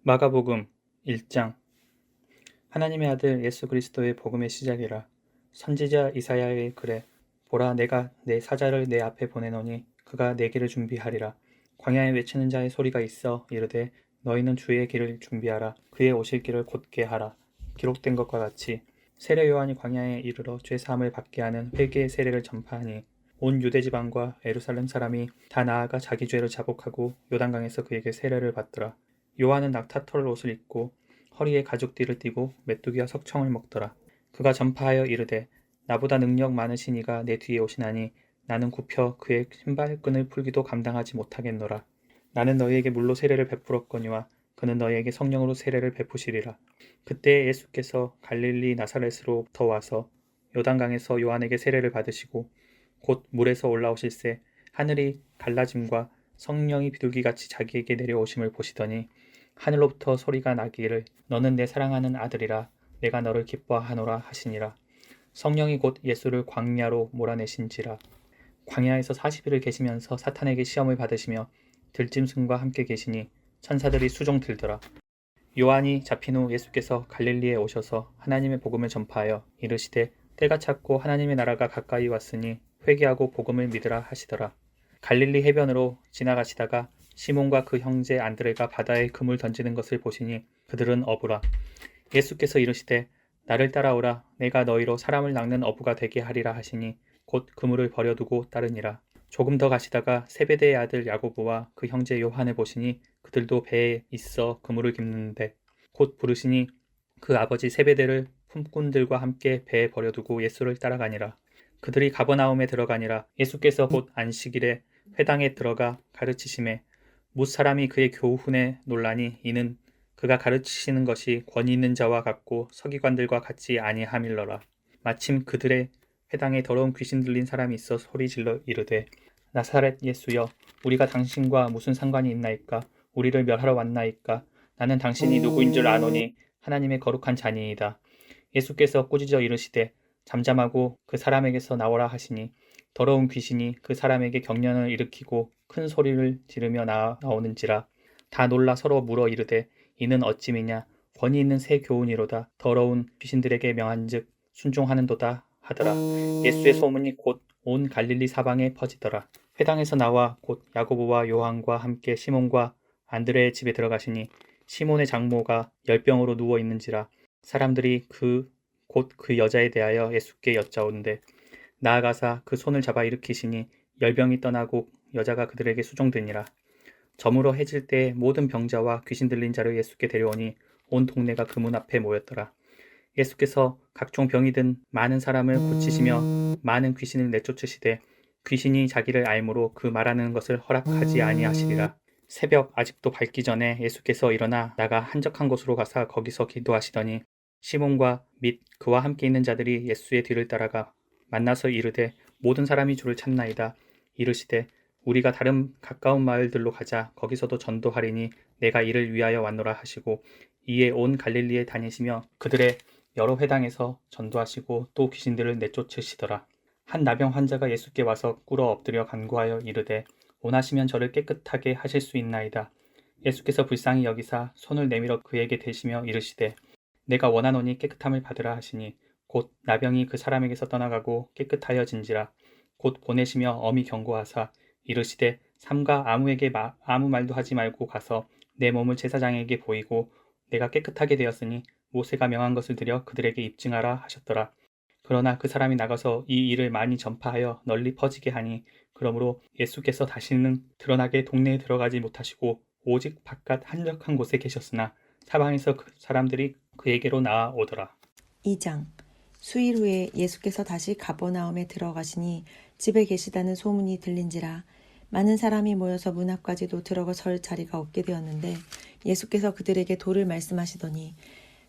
마가복음 1장. 하나님의 아들 예수 그리스도의 복음의 시작이라. 선지자 이사야의 글에 보라, 내가 내 사자를 내 앞에 보내노니 그가 내 길을 준비하리라. 광야에 외치는 자의 소리가 있어 이르되 너희는 주의 길을 준비하라. 그의 오실 길을 곧게 하라. 기록된 것과 같이 세례 요한이 광야에 이르러 죄 사함을 받게 하는 회개의 세례를 전파하니 온 유대 지방과 예루살렘 사람이 다 나아가 자기 죄를 자복하고 요단강에서 그에게 세례를 받더라. 요한은 낙타털 옷을 입고 허리에 가죽띠를 띠고 메뚜기와 석청을 먹더라. 그가 전파하여 이르되 나보다 능력 많으신 이가 내 뒤에 오시나니 나는 굽혀 그의 신발끈을 풀기도 감당하지 못하겠노라. 나는 너희에게 물로 세례를 베풀었거니와 그는 너희에게 성령으로 세례를 베푸시리라. 그때 예수께서 갈릴리 나사렛으로부터 와서 요단강에서 요한에게 세례를 받으시고 곧 물에서 올라오실새 하늘이 갈라짐과 성령이 비둘기같이 자기에게 내려오심을 보시더니 하늘로부터 소리가 나기를 너는 내 사랑하는 아들이라 내가 너를 기뻐하노라 하시니라. 성령이 곧 예수를 광야로 몰아내신지라. 광야에서 40일을 계시면서 사탄에게 시험을 받으시며 들짐승과 함께 계시니 천사들이 수종 들더라. 요한이 잡힌 후 예수께서 갈릴리에 오셔서 하나님의 복음을 전파하여 이르시되 때가 찼고 하나님의 나라가 가까이 왔으니 회개하고 복음을 믿으라 하시더라. 갈릴리 해변으로 지나가시다가 시몬과 그 형제 안드레가 바다에 그물 던지는 것을 보시니 그들은 어부라. 예수께서 이르시되 나를 따라오라. 내가 너희로 사람을 낚는 어부가 되게 하리라 하시니 곧 그물을 버려두고 따르니라. 조금 더 가시다가 세베대의 아들 야고보와 그 형제 요한을 보시니 그들도 배에 있어 그물을 깁는데 곧 부르시니 그 아버지 세베대를 품꾼들과 함께 배에 버려두고 예수를 따라가니라. 그들이 가버나움에 들어가니라. 예수께서 곧 안식일에 회당에 들어가 가르치심에 뭇 사람이 그의 교훈에 놀라니 이는 그가 가르치시는 것이 권위 있는 자와 같고 서기관들과 같지 아니함일러라. 마침 그들의 회당에 더러운 귀신 들린 사람이 있어 소리질러 이르되 나사렛 예수여, 우리가 당신과 무슨 상관이 있나이까? 우리를 멸하러 왔나이까? 나는 당신이 누구인 줄 아노니 하나님의 거룩한 자니이다. 예수께서 꾸짖어 이르시되 잠잠하고 그 사람에게서 나오라 하시니 더러운 귀신이 그 사람에게 경련을 일으키고 큰 소리를 지르며 나오는지라. 다 놀라 서로 물어 이르되 이는 어찌미냐? 권위 있는 새 교훈이로다. 더러운 귀신들에게 명한즉 순종하는도다 하더라. 예수의 소문이 곧 온 갈릴리 사방에 퍼지더라. 회당에서 나와 곧 야고보와 요한과 함께 시몬과 안드레의 집에 들어가시니 시몬의 장모가 열병으로 누워 있는지라. 사람들이 곧 그 여자에 대하여 예수께 여짜오는데 나아가사 그 손을 잡아 일으키시니 열병이 떠나고 여자가 그들에게 수종되니라. 저물어 해질 때 모든 병자와 귀신 들린 자를 예수께 데려오니 온 동네가 그 문 앞에 모였더라. 예수께서 각종 병이 든 많은 사람을 고치시며 많은 귀신을 내쫓으시되 귀신이 자기를 알므로 그 말하는 것을 허락하지 아니하시리라. 새벽 아직도 밝기 전에 예수께서 일어나 나가 한적한 곳으로 가사 거기서 기도하시더니 시몬과 및 그와 함께 있는 자들이 예수의 뒤를 따라가 만나서 이르되 모든 사람이 주를 찾나이다. 이르시되 우리가 다른 가까운 마을들로 가자. 거기서도 전도하리니 내가 이를 위하여 왔노라 하시고 이에 온 갈릴리에 다니시며 그들의 여러 회당에서 전도하시고 또 귀신들을 내쫓으시더라. 한 나병 환자가 예수께 와서 꿇어 엎드려 간구하여 이르되 원하시면 저를 깨끗하게 하실 수 있나이다. 예수께서 불쌍히 여기사 손을 내밀어 그에게 대시며 이르시되 내가 원하노니 깨끗함을 받으라 하시니 곧 나병이 그 사람에게서 떠나가고 깨끗하여진지라. 곧 보내시며 엄히 경고하사 이르시되 삼가 아무에게 아무 말도 하지 말고 가서 내 몸을 제사장에게 보이고 내가 깨끗하게 되었으니 모세가 명한 것을 들여 그들에게 입증하라 하셨더라. 그러나 그 사람이 나가서 이 일을 많이 전파하여 널리 퍼지게 하니 그러므로 예수께서 다시는 드러나게 동네에 들어가지 못하시고 오직 바깥 한적한 곳에 계셨으나 사방에서 그 사람들이 그에게로 나아오더라. 2장. 수일 후에 예수께서 다시 가버나움에 들어가시니 집에 계시다는 소문이 들린지라. 많은 사람이 모여서 문 앞까지도 들어가 설 자리가 없게 되었는데 예수께서 그들에게 도를 말씀하시더니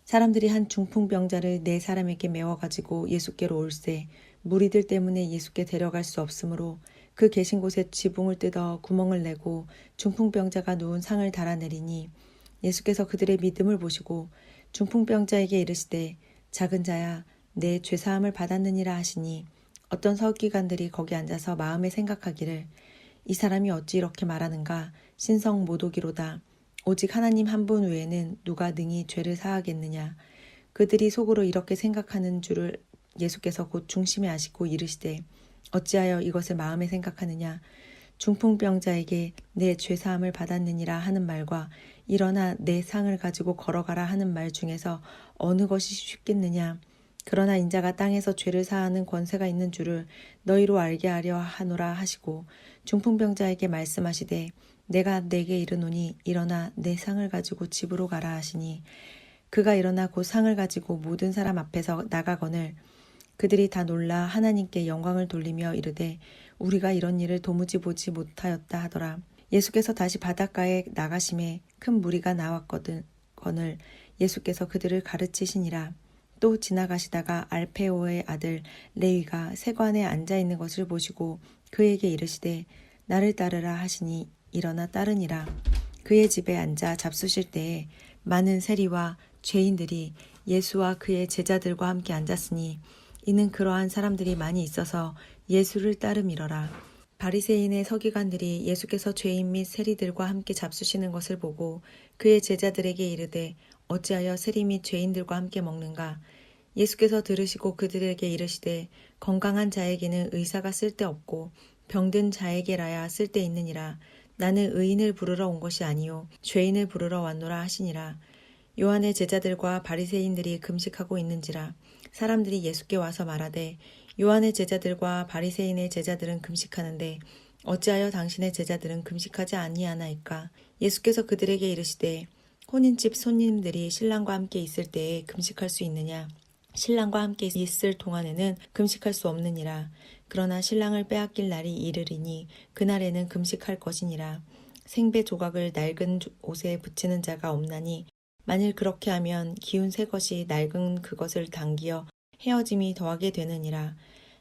사람들이 한 중풍병자를 4사람에게 메워가지고 예수께로 올세 무리들 때문에 예수께 데려갈 수 없으므로 그 계신 곳에 지붕을 뜯어 구멍을 내고 중풍병자가 누운 상을 달아내리니 예수께서 그들의 믿음을 보시고 중풍병자에게 이르시되 작은 자야 내 죄사함을 받았느니라 하시니 어떤 서기관들이 거기 앉아서 마음에 생각하기를 이 사람이 어찌 이렇게 말하는가 신성 모독이로다. 오직 하나님 한 분 외에는 누가 능히 죄를 사하겠느냐. 그들이 속으로 이렇게 생각하는 줄을 예수께서 곧 중심에 아시고 이르시되 어찌하여 이것을 마음에 생각하느냐. 중풍병자에게 내 죄사함을 받았느니라 하는 말과 일어나 내 상을 가지고 걸어가라 하는 말 중에서 어느 것이 쉽겠느냐. 그러나 인자가 땅에서 죄를 사하는 권세가 있는 줄을 너희로 알게 하려 하노라 하시고 중풍병자에게 말씀하시되 내가 내게 이르노니 일어나 내 상을 가지고 집으로 가라 하시니 그가 일어나 곧 상을 가지고 모든 사람 앞에서 나가거늘 그들이 다 놀라 하나님께 영광을 돌리며 이르되 우리가 이런 일을 도무지 보지 못하였다 하더라. 예수께서 다시 바닷가에 나가심에 큰 무리가 나왔거늘 예수께서 그들을 가르치시니라. 또 지나가시다가 알페오의 아들 레위가 세관에 앉아 있는 것을 보시고 그에게 이르시되 나를 따르라 하시니 일어나 따르니라. 그의 집에 앉아 잡수실 때에 많은 세리와 죄인들이 예수와 그의 제자들과 함께 앉았으니 이는 그러한 사람들이 많이 있어서 예수를 따름이러라. 바리새인의 서기관들이 예수께서 죄인 및 세리들과 함께 잡수시는 것을 보고 그의 제자들에게 이르되 어찌하여 세리 및 죄인들과 함께 먹는가. 예수께서 들으시고 그들에게 이르시되 건강한 자에게는 의사가 쓸데없고 병든 자에게라야 쓸데있느니라. 나는 의인을 부르러 온 것이 아니요 죄인을 부르러 왔노라 하시니라. 요한의 제자들과 바리새인들이 금식하고 있는지라. 사람들이 예수께 와서 말하되 요한의 제자들과 바리새인의 제자들은 금식하는데 어찌하여 당신의 제자들은 금식하지 아니하나이까. 예수께서 그들에게 이르시되 혼인집 손님들이 신랑과 함께 있을 때에 금식할 수 있느냐. 신랑과 함께 있을 동안에는 금식할 수 없느니라. 그러나 신랑을 빼앗길 날이 이르리니 그날에는 금식할 것이니라. 생배 조각을 낡은 옷에 붙이는 자가 없나니 만일 그렇게 하면 기운 새 것이 낡은 그것을 당기어 헤어짐이 더하게 되느니라.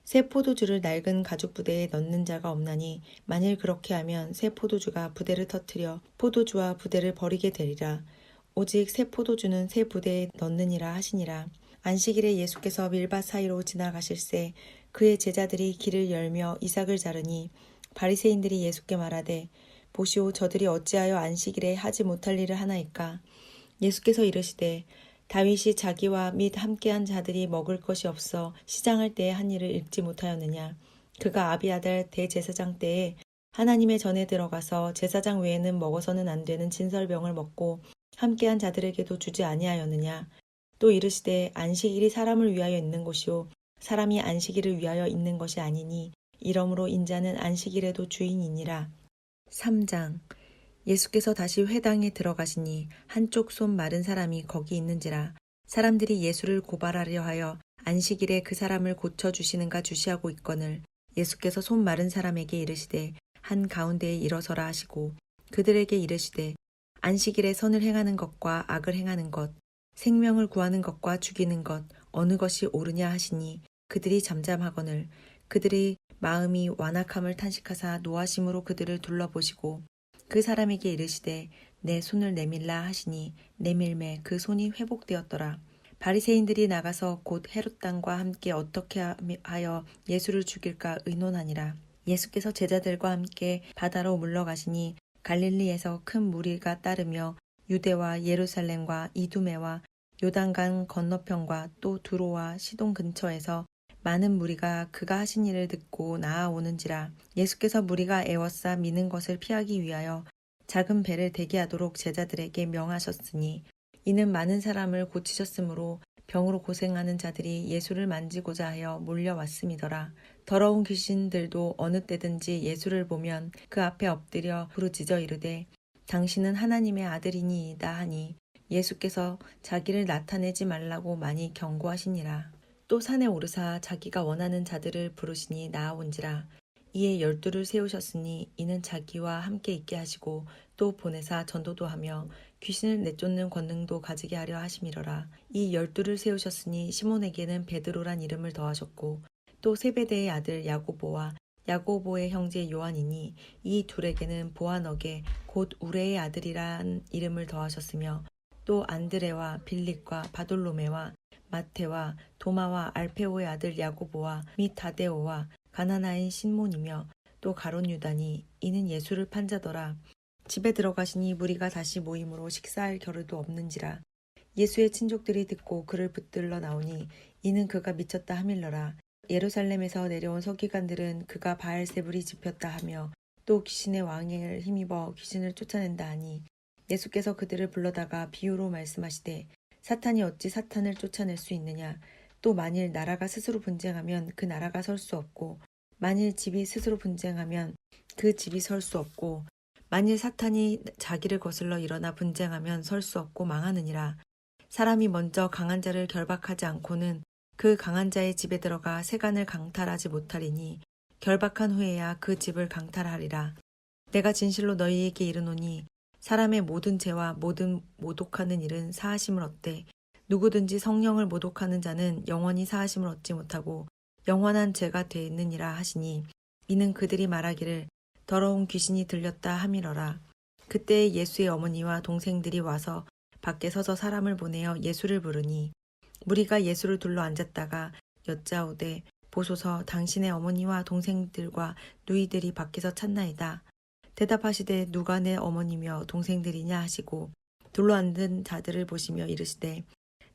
새 포도주를 낡은 가죽 부대에 넣는 자가 없나니 만일 그렇게 하면 새 포도주가 부대를 터뜨려 포도주와 부대를 버리게 되리라. 오직 새 포도주는 새 부대에 넣느니라 하시니라. 안식일에 예수께서 밀밭 사이로 지나가실새 그의 제자들이 길을 열며 이삭을 자르니 바리새인들이 예수께 말하되 보시오 저들이 어찌하여 안식일에 하지 못할 일을 하나이까. 예수께서 이르시되 다윗이 자기와 및 함께한 자들이 먹을 것이 없어 시장할 때에 한 일을 읽지 못하였느냐. 그가 아비아달 대제사장 때에 하나님의 전에 들어가서 제사장 외에는 먹어서는 안 되는 진설병을 먹고 함께한 자들에게도 주지 아니하였느냐. 또 이르시되 안식일이 사람을 위하여 있는 것이요 사람이 안식일을 위하여 있는 것이 아니니 이러므로 인자는 안식일에도 주인이니라. 3장. 예수께서 다시 회당에 들어가시니 한쪽 손 마른 사람이 거기 있는지라. 사람들이 예수를 고발하려 하여 안식일에 그 사람을 고쳐주시는가 주시하고 있거늘 예수께서 손 마른 사람에게 이르시되 한 가운데에 일어서라 하시고 그들에게 이르시되 안식일에 선을 행하는 것과 악을 행하는 것 생명을 구하는 것과 죽이는 것 어느 것이 옳으냐 하시니 그들이 잠잠하거늘 그들의 마음이 완악함을 탄식하사 노하심으로 그들을 둘러보시고 그 사람에게 이르시되 내 손을 내밀라 하시니 내밀매 그 손이 회복되었더라. 바리새인들이 나가서 곧 헤롯 당과 함께 어떻게 하여 예수를 죽일까 의논하니라. 예수께서 제자들과 함께 바다로 물러가시니 갈릴리에서 큰 무리가 따르며 유대와 예루살렘과 이두메와 요단강 건너편과 또 두로와 시돈 근처에서 많은 무리가 그가 하신 일을 듣고 나아오는지라. 예수께서 무리가 애워싸 미는 것을 피하기 위하여 작은 배를 대기하도록 제자들에게 명하셨으니 이는 많은 사람을 고치셨으므로 병으로 고생하는 자들이 예수를 만지고자 하여 몰려왔음이더라. 더러운 귀신들도 어느 때든지 예수를 보면 그 앞에 엎드려 부르짖어 이르되 당신은 하나님의 아들이니이다 하니 예수께서 자기를 나타내지 말라고 많이 경고하시니라. 또 산에 오르사 자기가 원하는 자들을 부르시니 나아온지라. 이에 12를 세우셨으니 이는 자기와 함께 있게 하시고 또 보내사 전도도 하며 귀신을 내쫓는 권능도 가지게 하려 하심이러라. 이 12를 세우셨으니 시몬에게는 베드로란 이름을 더하셨고 또 세베대의 아들 야고보와 야고보의 형제 요한이니 이 둘에게는 보아너게 곧 우레의 아들이란 이름을 더하셨으며 또 안드레와 빌립과 바돌로메와 마테와 도마와 알페오의 아들 야고보와 및 다데오와 가나나인 시몬이며 또 가롯 유다니 이는 예수를 판자더라. 집에 들어가시니 무리가 다시 모임으로 식사할 겨를도 없는지라. 예수의 친족들이 듣고 그를 붙들러 나오니 이는 그가 미쳤다 하밀러라. 예루살렘에서 내려온 서기관들은 그가 바알세불이 집혔다 하며 또 귀신의 왕을 힘입어 귀신을 쫓아낸다 하니 예수께서 그들을 불러다가 비유로 말씀하시되 사탄이 어찌 사탄을 쫓아낼 수 있느냐. 또 만일 나라가 스스로 분쟁하면 그 나라가 설 수 없고 만일 집이 스스로 분쟁하면 그 집이 설 수 없고 만일 사탄이 자기를 거슬러 일어나 분쟁하면 설 수 없고 망하느니라. 사람이 먼저 강한 자를 결박하지 않고는 그 강한 자의 집에 들어가 세간을 강탈하지 못하리니 결박한 후에야 그 집을 강탈하리라. 내가 진실로 너희에게 이르노니 사람의 모든 죄와 모든 모독하는 일은 사하심을 얻되 누구든지 성령을 모독하는 자는 영원히 사하심을 얻지 못하고 영원한 죄가 되느니라 하시니 이는 그들이 말하기를 더러운 귀신이 들렸다 함이러라. 그때 예수의 어머니와 동생들이 와서 밖에 서서 사람을 보내어 예수를 부르니 무리가 예수를 둘러 앉았다가 여짜오되 보소서 당신의 어머니와 동생들과 누이들이 밖에서 찾나이다. 대답하시되 누가 내 어머니며 동생들이냐 하시고 둘러 앉은 자들을 보시며 이르시되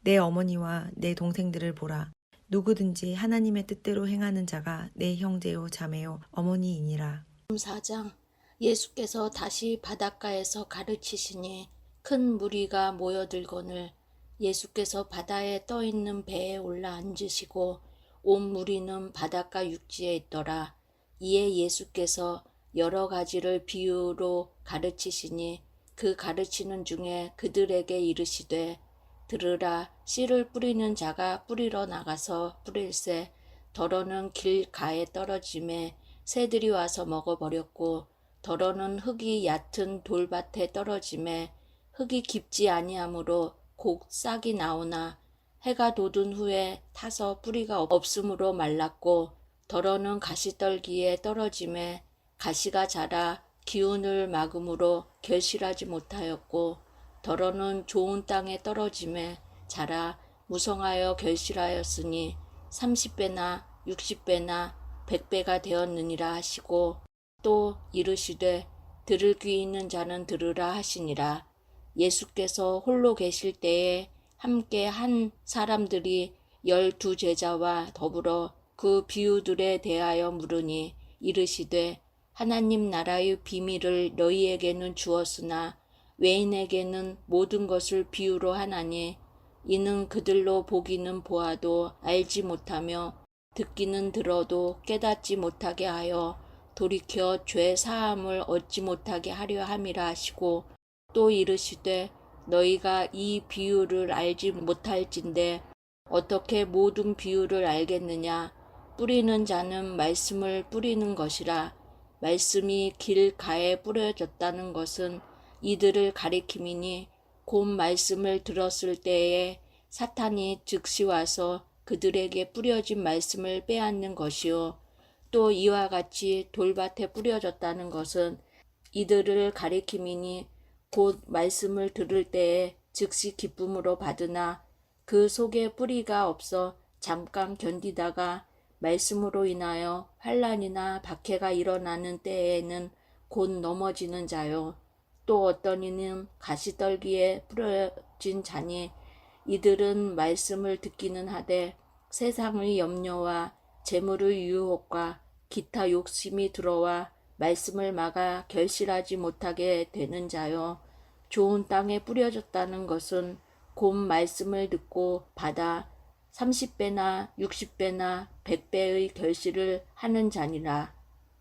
내 어머니와 내 동생들을 보라. 누구든지 하나님의 뜻대로 행하는 자가 내 형제요 자매요 어머니이니라. 4장. 예수께서 다시 바닷가에서 가르치시니 큰 무리가 모여들거늘 예수께서 바다에 떠있는 배에 올라 앉으시고 온 무리는 바닷가 육지에 있더라. 이에 예수께서 여러 가지를 비유로 가르치시니 그 가르치는 중에 그들에게 이르시되 들으라. 씨를 뿌리는 자가 뿌리러 나가서 뿌릴새 더러는 길가에 떨어짐에 새들이 와서 먹어버렸고 더러는 흙이 얕은 돌밭에 떨어짐에 흙이 깊지 아니하므로 곡 싹이 나오나 해가 돋은 후에 타서 뿌리가 없으므로 말랐고 더러는 가시떨기에 떨어짐에 가시가 자라 기운을 막음으로 결실하지 못하였고 더러는 좋은 땅에 떨어짐에 자라 무성하여 결실하였으니 30배나 60배나 100배가 되었느니라 하시고 또 이르시되 들을 귀 있는 자는 들으라 하시니라. 예수께서 홀로 계실 때에 함께 한 사람들이 12 제자와 더불어 그 비유들에 대하여 물으니 이르시되 하나님 나라의 비밀을 너희에게는 주었으나 외인에게는 모든 것을 비유로 하나니 이는 그들로 보기는 보아도 알지 못하며 듣기는 들어도 깨닫지 못하게 하여 돌이켜 죄 사함을 얻지 못하게 하려 함이라 하시고 또 이르시되 너희가 이 비유를 알지 못할진대 어떻게 모든 비유를 알겠느냐. 뿌리는 자는 말씀을 뿌리는 것이라. 말씀이 길가에 뿌려졌다는 것은 이들을 가리킴이니 곧 말씀을 들었을 때에 사탄이 즉시 와서 그들에게 뿌려진 말씀을 빼앗는 것이요. 또 이와 같이 돌밭에 뿌려졌다는 것은 이들을 가리킴이니 곧 말씀을 들을 때에 즉시 기쁨으로 받으나 그 속에 뿌리가 없어 잠깐 견디다가 말씀으로 인하여 환난이나 박해가 일어나는 때에는 곧 넘어지는 자요. 또 어떤 이는 가시떨기에 뿌려진 자니 이들은 말씀을 듣기는 하되 세상의 염려와 재물의 유혹과 기타 욕심이 들어와 말씀을 막아 결실하지 못하게 되는 자요. 좋은 땅에 뿌려졌다는 것은 곧 말씀을 듣고 받아 30배나 60배나 100배의 결실을 하는 자니라.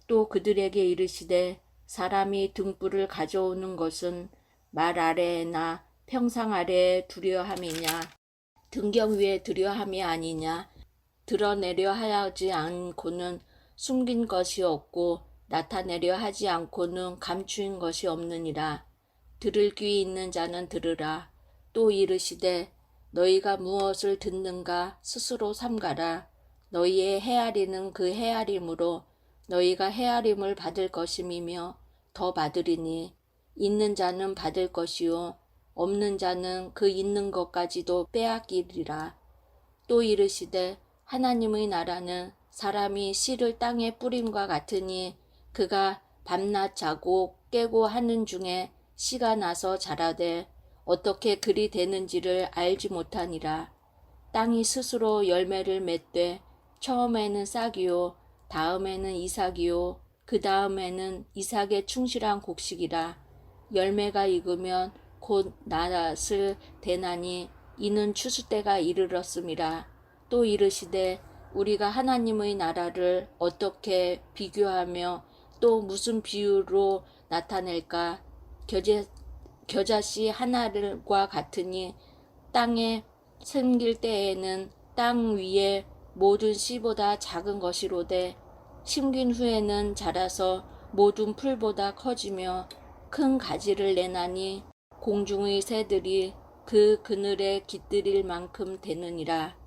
또 그들에게 이르시되 사람이 등불을 가져오는 것은 말 아래에나 평상 아래에 두려 함이냐 등경 위에 두려 함이 아니냐. 드러내려 하지 않고는 숨긴 것이 없고 나타내려 하지 않고는 감추인 것이 없느니라. 들을 귀 있는 자는 들으라. 또 이르시되 너희가 무엇을 듣는가 스스로 삼가라. 너희의 헤아리는 그 헤아림으로 너희가 헤아림을 받을 것임이며 더 받으리니 있는 자는 받을 것이요 없는 자는 그 있는 것까지도 빼앗기리라. 또 이르시되 하나님의 나라는 사람이 씨를 땅에 뿌림과 같으니 그가 밤낮 자고 깨고 하는 중에 씨가 나서 자라되 어떻게 그리 되는지를 알지 못하니라. 땅이 스스로 열매를 맺되 처음에는 싹이요 다음에는 이삭이요 그 다음에는 이삭의 충실한 곡식이라. 열매가 익으면 곧 낫을 대나니 이는 추수 때가 이르렀음이라. 또 이르시되 우리가 하나님의 나라를 어떻게 비교하며 또 무슨 비유로 나타낼까? 겨자씨 하나과 같으니 땅에 생길 때에는 땅 위에 모든 씨보다 작은 것이로되 심긴 후에는 자라서 모든 풀보다 커지며 큰 가지를 내나니 공중의 새들이 그 그늘에 깃들일 만큼 되느니라.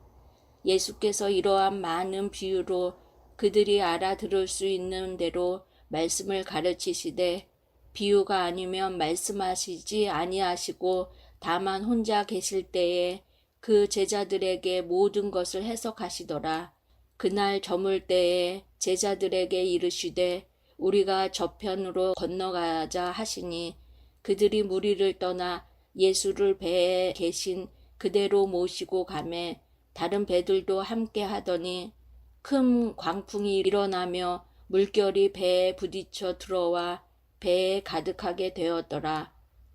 예수께서 이러한 많은 비유로 그들이 알아들을 수 있는 대로 말씀을 가르치시되 비유가 아니면 말씀하시지 아니하시고 다만 혼자 계실 때에 그 제자들에게 모든 것을 해석하시더라. 그날 저물 때에 제자들에게 이르시되 우리가 저편으로 건너가자 하시니 그들이 무리를 떠나 예수를 배에 계신 그대로 모시고 가매 다른 배들도 함께 하더니 큰 광풍이 일어나며 물결이 배에 부딪혀 들어와 배에 가득하게 되었더라.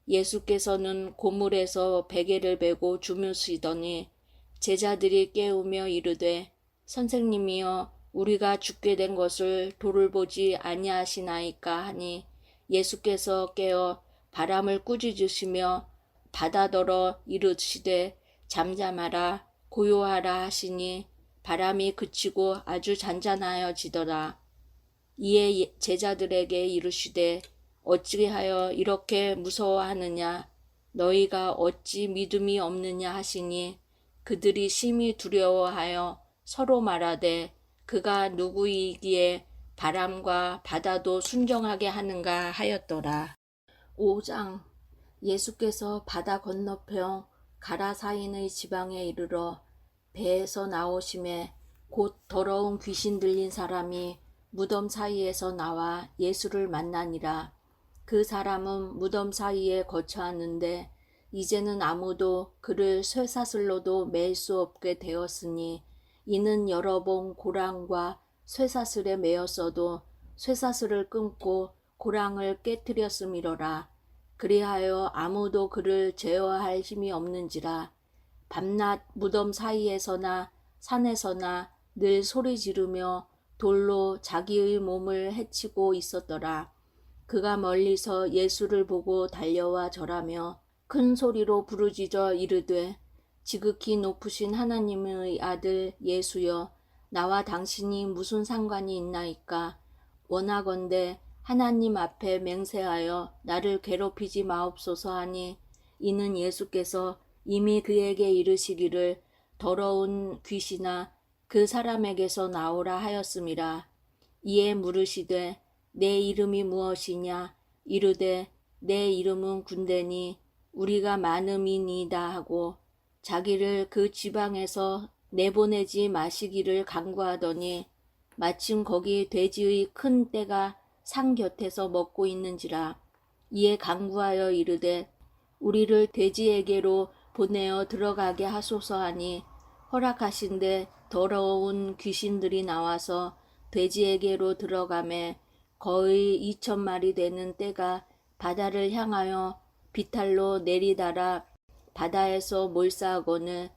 예수께서는 고물에서 베개를 베고 주무시더니 제자들이 깨우며 이르되 선생님이여 우리가 죽게 된 것을 도를 보지 아니하시나이까 하니 예수께서 깨어 바람을 꾸짖으시며 바다더러 이르시되 잠잠하라 고요하라 하시니 바람이 그치고 아주 잔잔하여지더라. 이에 제자들에게 이르시되 어찌하여 이렇게 무서워하느냐 너희가 어찌 믿음이 없느냐 하시니 그들이 심히 두려워하여 서로 말하되 그가 누구이기에 바람과 바다도 순종하게 하는가 하였더라. 5장. 예수께서 바다 건너편 가라사인의 지방에 이르러 배에서 나오심에 곧 더러운 귀신 들린 사람이 무덤 사이에서 나와 예수를 만나니라. 그 사람은 무덤 사이에 거처하는데 이제는 아무도 그를 쇠사슬로도 맬 수 없게 되었으니 이는 여러 번 고랑과 쇠사슬에 매었어도 쇠사슬을 끊고 고랑을 깨뜨렸음이로라. 그리하여 아무도 그를 제어할 힘이 없는지라. 밤낮 무덤 사이에서나 산에서나 늘 소리 지르며 돌로 자기의 몸을 해치고 있었더라. 그가 멀리서 예수를 보고 달려와 절하며 큰 소리로 부르짖어 이르되 지극히 높으신 하나님의 아들 예수여 나와 당신이 무슨 상관이 있나이까. 원하건대 하나님 앞에 맹세하여 나를 괴롭히지 마옵소서 하니 이는 예수께서 이미 그에게 이르시기를 더러운 귀신아 그 사람에게서 나오라 하였음이라. 이에 물으시되 내 이름이 무엇이냐. 이르되 내 이름은 군대니 우리가 많음이니이다 하고 자기를 그 지방에서 내보내지 마시기를 간구하더니 마침 거기 돼지의 큰 떼가 산 곁에서 먹고 있는지라. 이에 간구하여 이르되 우리를 돼지에게로 보내어 들어가게 하소서 하니 허락하신데 더러운 귀신들이 나와서 돼지에게로 들어가매 거의 2,000마리 되는 떼가 바다를 향하여 비탈로 내리달아 바다에서 몰사하거늘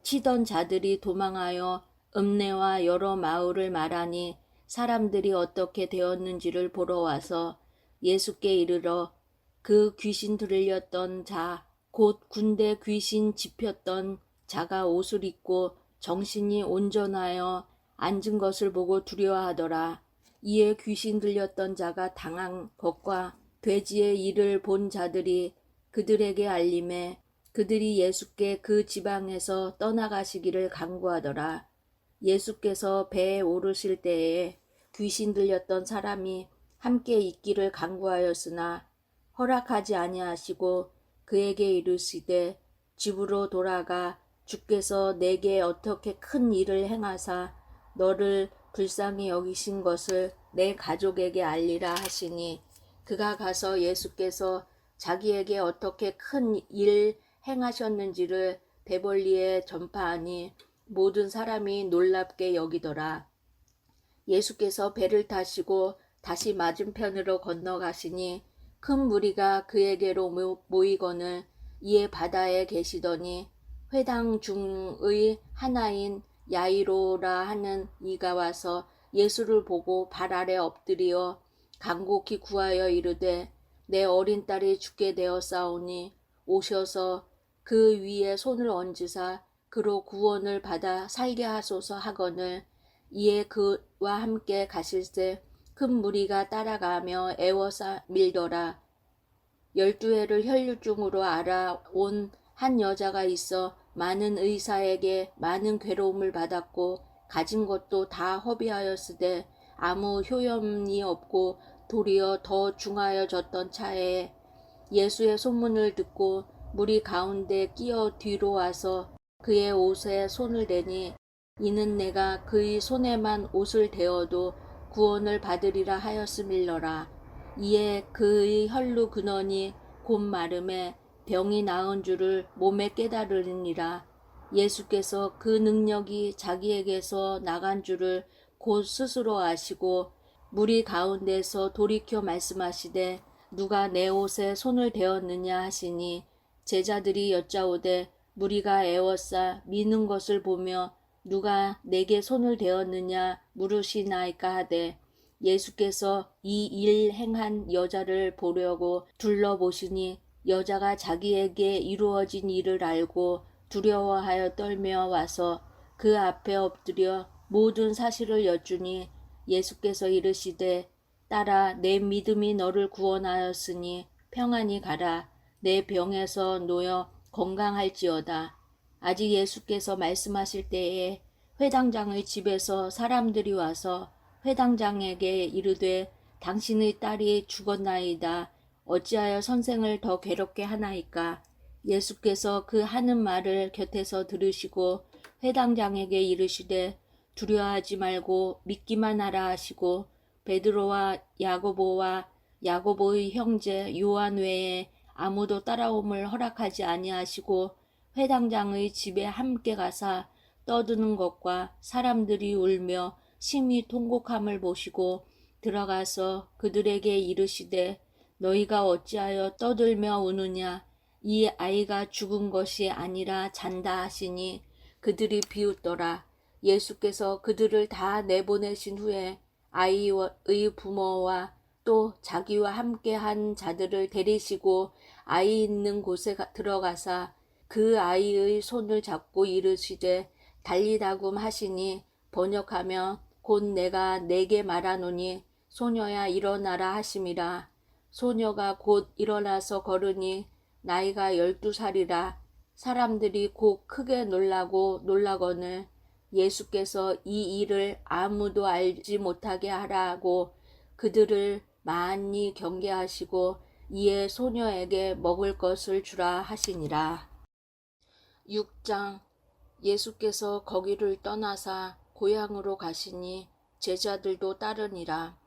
치던 자들이 도망하여 읍내와 여러 마을을 말하니 사람들이 어떻게 되었는지를 보러 와서 예수께 이르러 그 귀신 들렸던 자 곧 군대 귀신 집혔던 자가 옷을 입고 정신이 온전하여 앉은 것을 보고 두려워하더라. 이에 귀신 들렸던 자가 당한 것과 돼지의 일을 본 자들이 그들에게 알림해 그들이 예수께 그 지방에서 떠나가시기를 간구하더라. 예수께서 배에 오르실 때에 귀신 들렸던 사람이 함께 있기를 간구하였으나 허락하지 아니하시고 그에게 이르시되 집으로 돌아가 주께서 내게 어떻게 큰 일을 행하사 너를 불쌍히 여기신 것을 내 가족에게 알리라 하시니 그가 가서 예수께서 자기에게 어떻게 큰 일 행하셨는지를 대벌리에 전파하니 모든 사람이 놀랍게 여기더라. 예수께서 배를 타시고 다시 맞은편으로 건너가시니 큰 무리가 그에게로 모이거늘 이에 바다에 계시더니 회당 중의 하나인 야이로라 하는 이가 와서 예수를 보고 발 아래 엎드리어 간곡히 구하여 이르되 내 어린 딸이 죽게 되었사오니 오셔서 그 위에 손을 얹으사 그로 구원을 받아 살게 하소서 하거늘 이에 그와 함께 가실새 큰 무리가 따라가며 애워싸 밀더라. 12해를 혈류증으로 알아온 한 여자가 있어 많은 의사에게 많은 괴로움을 받았고 가진 것도 다 허비하였으되 아무 효염이 없고 도리어 더 중하여졌던 차에 예수의 소문을 듣고 무리 가운데 끼어 뒤로 와서 그의 옷에 손을 대니 이는 내가 그의 손에만 옷을 대어도 구원을 받으리라 하였음일러라. 이에 그의 혈루 근원이 곧 마름에 병이 나은 줄을 몸에 깨달으니라. 예수께서 그 능력이 자기에게서 나간 줄을 곧 스스로 아시고 무리 가운데서 돌이켜 말씀하시되 누가 내 옷에 손을 대었느냐 하시니 제자들이 여짜오되 무리가 애워싸 미는 것을 보며 누가 내게 손을 대었느냐 물으시나이까 하되 예수께서 이 일 행한 여자를 보려고 둘러보시니 여자가 자기에게 이루어진 일을 알고 두려워하여 떨며 와서 그 앞에 엎드려 모든 사실을 여쭈니 예수께서 이르시되 딸아 내 믿음이 너를 구원하였으니 평안히 가라 내 병에서 놓여 건강할지어다. 아직 예수께서 말씀하실 때에 회당장의 집에서 사람들이 와서 회당장에게 이르되 당신의 딸이 죽었나이다. 어찌하여 선생을 더 괴롭게 하나이까? 예수께서 그 하는 말을 곁에서 들으시고 회당장에게 이르시되 두려워하지 말고 믿기만 하라 하시고 베드로와 야고보와 야고보의 형제 요한 외에 아무도 따라옴을 허락하지 아니하시고 회당장의 집에 함께 가사 떠드는 것과 사람들이 울며 심히 통곡함을 보시고 들어가서 그들에게 이르시되 너희가 어찌하여 떠들며 우느냐 이 아이가 죽은 것이 아니라 잔다 하시니 그들이 비웃더라. 예수께서 그들을 다 내보내신 후에 아이의 부모와 또 자기와 함께 한 자들을 데리시고 아이 있는 곳에 들어가사 그 아이의 손을 잡고 이르시되 달리다굼 하시니 번역하며 곧 내가 내게 말하노니 소녀야 일어나라 하심이라. 소녀가 곧 일어나서 걸으니 나이가 12살이라. 사람들이 곧 크게 놀라거늘 예수께서 이 일을 아무도 알지 못하게 하라고 그들을 많이 경계하시고 이에 소녀에게 먹을 것을 주라 하시니라. 6장. 예수께서 거기를 떠나사 고향으로 가시니 제자들도 따르니라.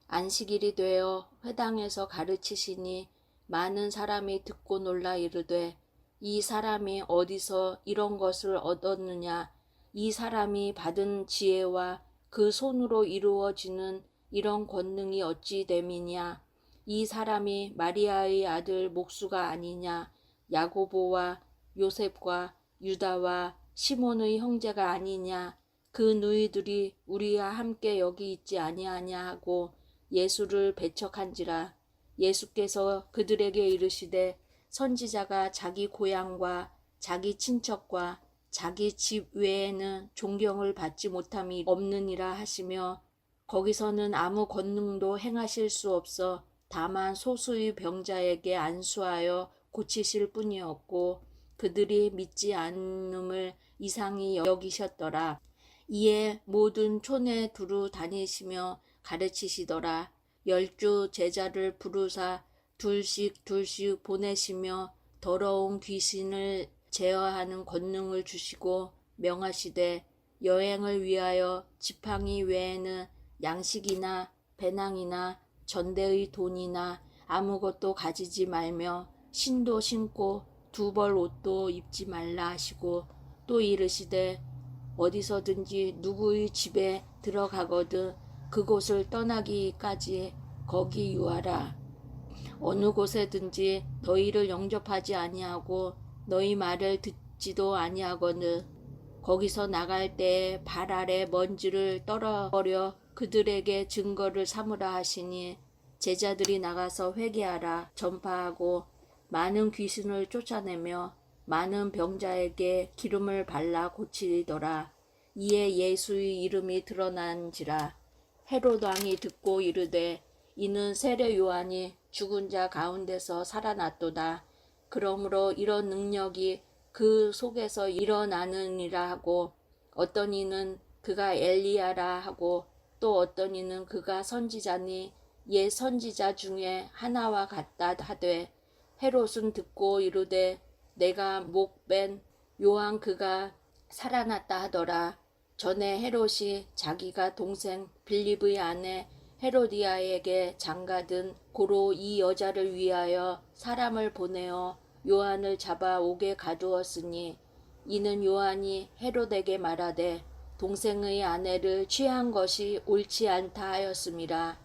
안식일이 되어 회당에서 가르치시니 많은 사람이 듣고 놀라 이르되 이 사람이 어디서 이런 것을 얻었느냐? 이 사람이 받은 지혜와 그 손으로 이루어지는 이런 권능이 어찌 됨이냐? 이 사람이 마리아의 아들 목수가 아니냐? 야고보와 요셉과 유다와 시몬의 형제가 아니냐? 그 누이들이 우리와 함께 여기 있지 아니하냐 하고 예수를 배척한지라. 예수께서 그들에게 이르시되 선지자가 자기 고향과 자기 친척과 자기 집 외에는 존경을 받지 못함이 없느니라 하시며 거기서는 아무 권능도 행하실 수 없어 다만 소수의 병자에게 안수하여 고치실 뿐이었고 그들이 믿지 않음을 이상히 여기셨더라. 이에 모든 촌에 두루 다니시며 가르치시더라. 12 제자를 부르사 둘씩 보내시며 더러운 귀신을 제어하는 권능을 주시고 명하시되 여행을 위하여 지팡이 외에는 양식이나 배낭이나 전대의 돈이나 아무것도 가지지 말며 신도 신고 두 벌 옷도 입지 말라 하시고 또 이르시되 어디서든지 누구의 집에 들어가거든 그곳을 떠나기까지 거기 유하라. 어느 곳에든지 너희를 영접하지 아니하고 너희 말을 듣지도 아니하거늘 거기서 나갈 때에 발 아래 먼지를 떨어버려 그들에게 증거를 삼으라 하시니 제자들이 나가서 회개하라 전파하고 많은 귀신을 쫓아내며 많은 병자에게 기름을 발라 고치더라. 이에 예수의 이름이 드러난지라. 헤롯 왕이 듣고 이르되 이는 세례 요한이 죽은 자 가운데서 살아났도다. 그러므로 이런 능력이 그 속에서 일어나느니라 하고 어떤 이는 그가 엘리야라 하고 또 어떤 이는 그가 선지자니 옛 선지자 중에 하나와 같다 하되 헤롯은 듣고 이르되 내가 목벤 요한 그가 살아났다 하더라. 전에 헤롯이 자기가 동생 빌립의 아내 헤로디아에게 장가든 고로 이 여자를 위하여 사람을 보내어 요한을 잡아 옥에 가두었으니 이는 요한이 헤롯에게 말하되 동생의 아내를 취한 것이 옳지 않다 하였음이라.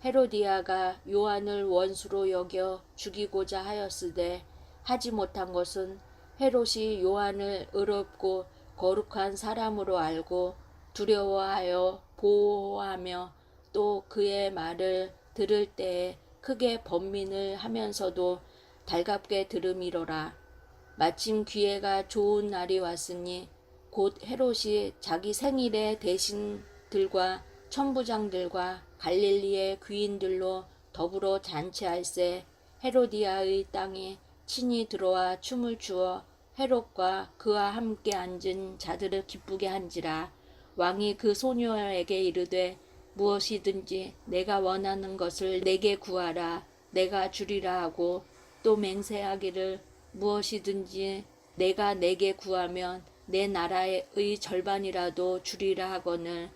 헤로디아가 요한을 원수로 여겨 죽이고자 하였으되 하지 못한 것은 헤롯이 요한을 의롭고 거룩한 사람으로 알고 두려워하여 보호하며 또 그의 말을 들을 때에 크게 번민을 하면서도 달갑게 들음이로라. 마침 기회가 좋은 날이 왔으니 곧 헤롯이 자기 생일에 대신들과 천부장들과 갈릴리의 귀인들로 더불어 잔치할세 헤로디아의 땅에 친히 들어와 춤을 추어 헤롯과 그와 함께 앉은 자들을 기쁘게 한지라. 왕이 그 소녀에게 이르되 무엇이든지 내가 원하는 것을 내게 구하라 내가 주리라 하고 또 맹세하기를 무엇이든지 내가 내게 구하면 내 나라의 절반이라도 주리라 하거늘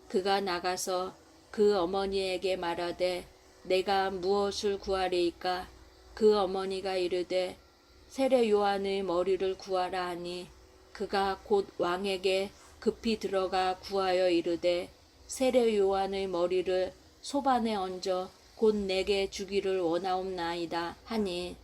그가 나가서 그 어머니에게 말하되 내가 무엇을 구하리이까 그 어머니가 이르되 세례 요한의 머리를 구하라 하니 그가 곧 왕에게 급히 들어가 구하여 이르되 세례 요한의 머리를 소반에 얹어 곧 내게 주기를 원하옵나이다 하니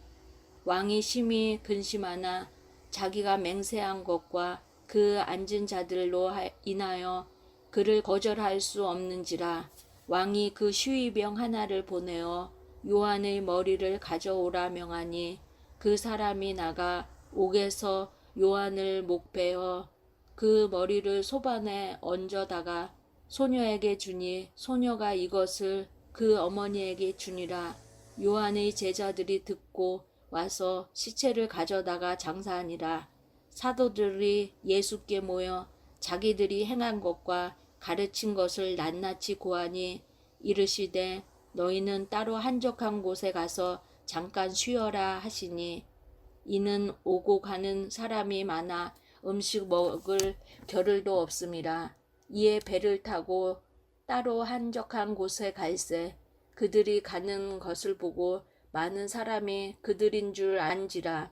왕이 심히 근심하나 자기가 맹세한 것과 그 앉은 자들로 인하여 그를 거절할 수 없는지라. 왕이 그 시위병 하나를 보내어 요한의 머리를 가져오라 명하니 그 사람이 나가 옥에서 요한을 목베어 그 머리를 소반에 얹어다가 소녀에게 주니 소녀가 이것을 그 어머니에게 주니라. 요한의 제자들이 듣고 와서 시체를 가져다가 장사하니라. 사도들이 예수께 모여 자기들이 행한 것과 가르친 것을 낱낱이 고하니 이르시되 너희는 따로 한적한 곳에 가서 잠깐 쉬어라 하시니 이는 오고 가는 사람이 많아 음식 먹을 겨를도 없음이라. 이에 배를 타고 따로 한적한 곳에 갈새 그들이 가는 것을 보고 많은 사람이 그들인 줄 안지라.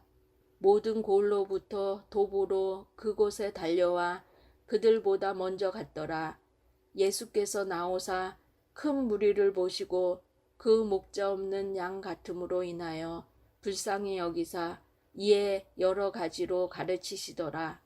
모든 골로부터 도보로 그곳에 달려와 그들보다 먼저 갔더라. 예수께서 나오사 큰 무리를 보시고 그 목자 없는 양 같음으로 인하여 불쌍히 여기사 이에 여러 가지로 가르치시더라.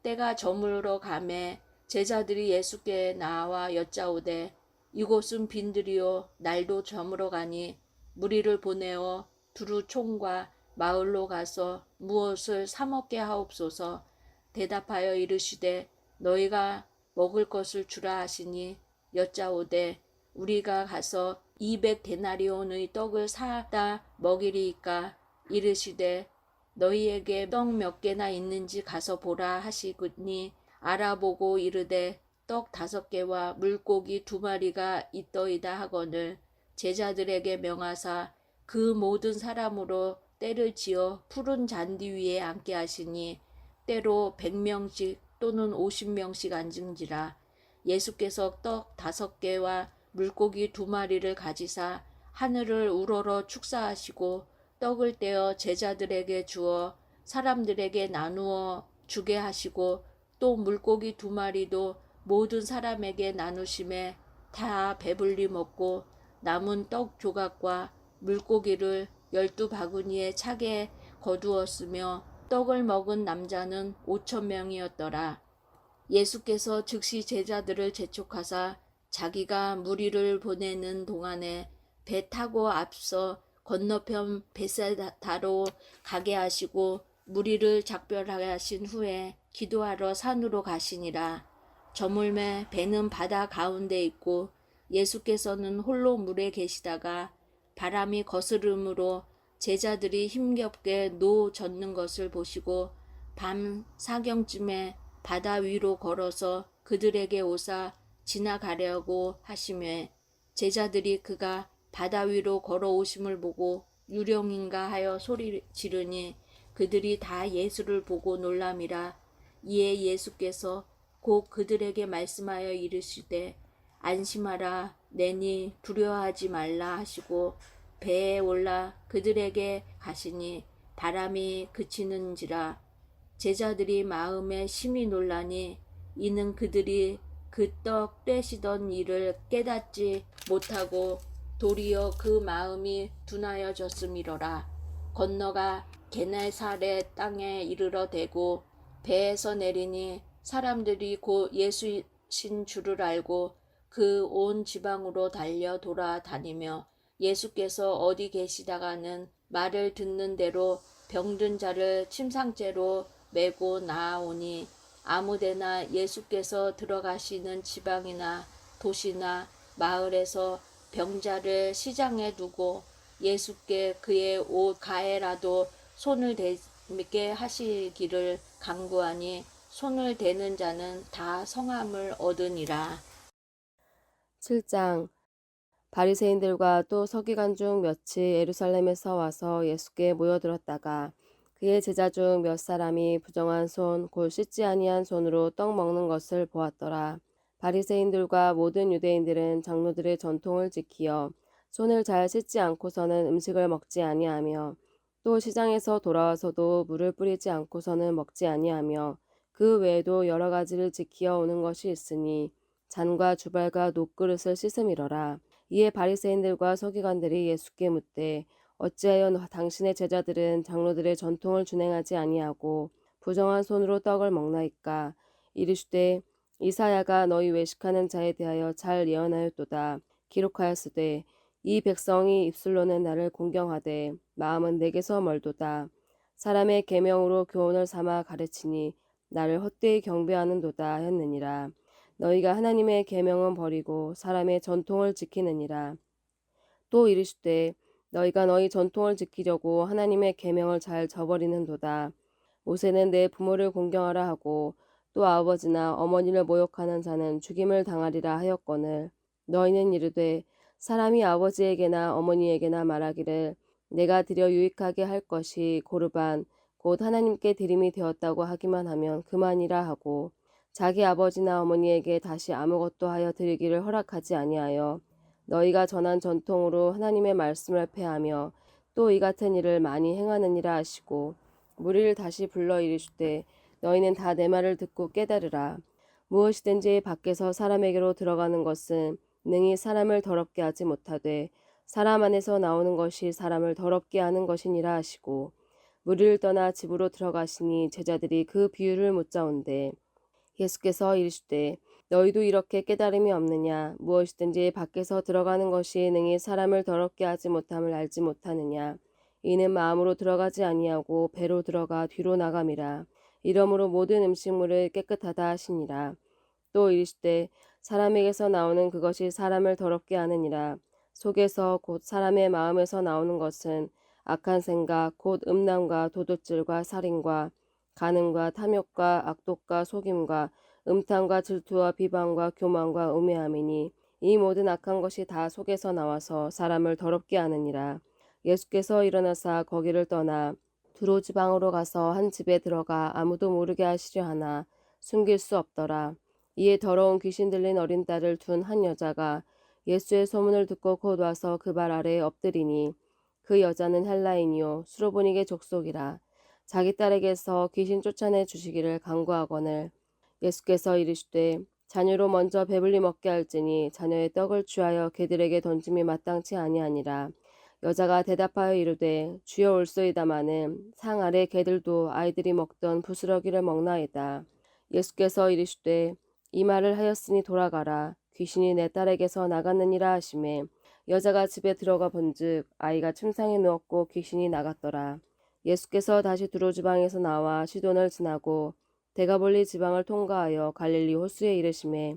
때가 저물어 가매 제자들이 예수께 나와 여짜오되 이곳은 빈들이요 날도 저물어 가니 무리를 보내어 두루 총과 마을로 가서 무엇을 사 먹게 하옵소서. 대답하여 이르시되 너희가 먹을 것을 주라 하시니 여짜오되 우리가 가서 200데나리온의 떡을 사다 먹이리이까. 이르시되 너희에게 떡 몇 개나 있는지 가서 보라 하시니 알아보고 이르되 떡 5개와 물고기 2마리가 있더이다 하거늘 제자들에게 명하사 그 모든 사람으로 때를 지어 푸른 잔디 위에 앉게 하시니 때로 100명씩 또는 50명씩 앉은지라. 예수께서 떡 5개와 물고기 2마리를 가지사 하늘을 우러러 축사하시고 떡을 떼어 제자들에게 주어 사람들에게 나누어 주게 하시고 또 물고기 2마리도 모든 사람에게 나누심에 다 배불리 먹고 남은 떡 조각과 물고기를 12바구니에 차게 거두었으며 떡을 먹은 남자는 5,000명이었더라. 예수께서 즉시 제자들을 재촉하사 자기가 무리를 보내는 동안에 배 타고 앞서 건너편 베세다로 가게 하시고 무리를 작별하게 하신 후에 기도하러 산으로 가시니라. 저물매 배는 바다 가운데 있고 예수께서는 홀로 물에 계시다가 바람이 거스름으로 제자들이 힘겹게 노 젓는 것을 보시고 밤 사경쯤에 바다 위로 걸어서 그들에게 오사 지나가려고 하시매 제자들이 그가 바다 위로 걸어오심을 보고 유령인가 하여 소리 지르니 그들이 다 예수를 보고 놀람이라. 이에 예수께서 곧 그들에게 말씀하여 이르시되 안심하라 내니 두려워하지 말라 하시고 배에 올라 그들에게 가시니 바람이 그치는지라. 제자들이 마음에 심히 놀라니 이는 그들이 그 떡 떼시던 일을 깨닫지 못하고 도리어 그 마음이 둔하여졌음이로라. 건너가 게네사렛 땅에 이르러 대고 배에서 내리니 사람들이 곧 예수신 줄을 알고 그 온 지방으로 달려 돌아다니며 예수께서 어디 계시다가는 말을 듣는 대로 병든 자를 침상째로 메고 나아오니 아무데나 예수께서 들어가시는 지방이나 도시나 마을에서 병자를 시장에 두고 예수께 그의 옷 가에라도 손을 대게 하시기를 간구하니 손을 대는 자는 다 성함을 얻으니라. 7장 바리새인들과 또 서기관 중 몇이 예루살렘에서 와서 예수께 모여들었다가 그의 제자 중 몇 사람이 부정한 손 곧 씻지 아니한 손으로 떡 먹는 것을 보았더라. 바리새인들과 모든 유대인들은 장로들의 전통을 지키어 손을 잘 씻지 않고서는 음식을 먹지 아니하며 또 시장에서 돌아와서도 물을 뿌리지 않고서는 먹지 아니하며 그 외에도 여러 가지를 지키어 오는 것이 있으니 잔과 주발과 녹그릇을 씻음이러라. 이에 바리새인들과 서기관들이 예수께 묻되 어찌하여 당신의 제자들은 장로들의 전통을 준행하지 아니하고 부정한 손으로 떡을 먹나이까. 이르시되 이사야가 너희 외식하는 자에 대하여 잘 예언하였도다. 기록하였으되 이 백성이 입술로는 나를 공경하되 마음은 내게서 멀도다. 사람의 계명으로 교훈을 삼아 가르치니 나를 헛되이 경배하는도다 했느니라. 너희가 하나님의 계명은 버리고 사람의 전통을 지키느니라. 또 이르시되 너희가 너희 전통을 지키려고 하나님의 계명을 잘 저버리는도다. 모세는 내 부모를 공경하라 하고 또 아버지나 어머니를 모욕하는 자는 죽임을 당하리라 하였거늘 너희는 이르되 사람이 아버지에게나 어머니에게나 말하기를 내가 드려 유익하게 할 것이 고르반 곧 하나님께 드림이 되었다고 하기만 하면 그만이라 하고 자기 아버지나 어머니에게 다시 아무것도 하여 드리기를 허락하지 아니하여 너희가 전한 전통으로 하나님의 말씀을 폐하며 또 이 같은 일을 많이 행하느니라 하시고 무리를 다시 불러 이르시되 너희는 다 내 말을 듣고 깨달으라. 무엇이든지 밖에서 사람에게로 들어가는 것은 능히 사람을 더럽게 하지 못하되 사람 안에서 나오는 것이 사람을 더럽게 하는 것이니라 하시고 무리를 떠나 집으로 들어가시니 제자들이 그 비유를 묻자온대 예수께서 이르시되 너희도 이렇게 깨달음이 없느냐. 무엇이든지 밖에서 들어가는 것이 능히 사람을 더럽게 하지 못함을 알지 못하느냐. 이는 마음으로 들어가지 아니하고 배로 들어가 뒤로 나감이라. 이러므로 모든 음식물을 깨끗하다 하시니라. 또 이르시되 사람에게서 나오는 그것이 사람을 더럽게 하느니라. 속에서 곧 사람의 마음에서 나오는 것은 악한 생각 곧 음란과 도둑질과 살인과 간음과 탐욕과 악독과 속임과 음탕과 질투와 비방과 교만과 우매함이니 이 모든 악한 것이 다 속에서 나와서 사람을 더럽게 하느니라. 예수께서 일어나사 거기를 떠나 두로 지방으로 가서 한 집에 들어가 아무도 모르게 하시려 하나 숨길 수 없더라. 이에 더러운 귀신 들린 어린 딸을 둔 한 여자가 예수의 소문을 듣고 곧 와서 그 발 아래에 엎드리니 그 여자는 헬라인이요 수로보니게 족속이라. 자기 딸에게서 귀신 쫓아내 주시기를 간구하거늘 예수께서 이르시되 자녀로 먼저 배불리 먹게 할지니 자녀의 떡을 취하여 개들에게 던짐이 마땅치 아니하니라. 여자가 대답하여 이르되 주여 올소이다마는 상 아래 개들도 아이들이 먹던 부스러기를 먹나이다. 예수께서 이르시되 이 말을 하였으니 돌아가라. 귀신이 내 딸에게서 나갔느니라 하시매 여자가 집에 들어가 본즉 아이가 침상에 누웠고 귀신이 나갔더라. 예수께서 다시 두로 지방에서 나와 시돈을 지나고 데가볼리 지방을 통과하여 갈릴리 호수에 이르시매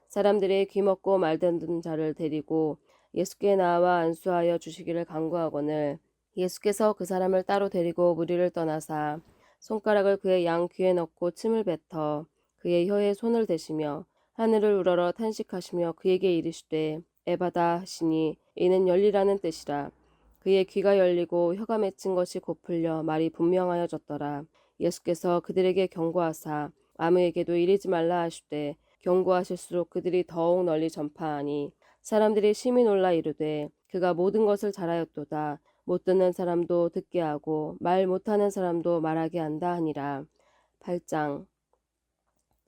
사람들이 귀먹고 말듣는 자를 데리고 예수께 나와 안수하여 주시기를 간구하거늘 예수께서 그 사람을 따로 데리고 무리를 떠나사 손가락을 그의 양 귀에 넣고 침을 뱉어 그의 혀에 손을 대시며 하늘을 우러러 탄식하시며 그에게 이르시되 에바다 하시니 이는 열리라는 뜻이라. 그의 귀가 열리고 혀가 맺힌 것이 곧 풀려 말이 분명하여졌더라. 예수께서 그들에게 경고하사 아무에게도 이르지 말라 하시되 경고하실수록 그들이 더욱 널리 전파하니 사람들이 심히 놀라 이르되 그가 모든 것을 잘하였도다. 못 듣는 사람도 듣게 하고 말 못하는 사람도 말하게 한다 하니라. 8장.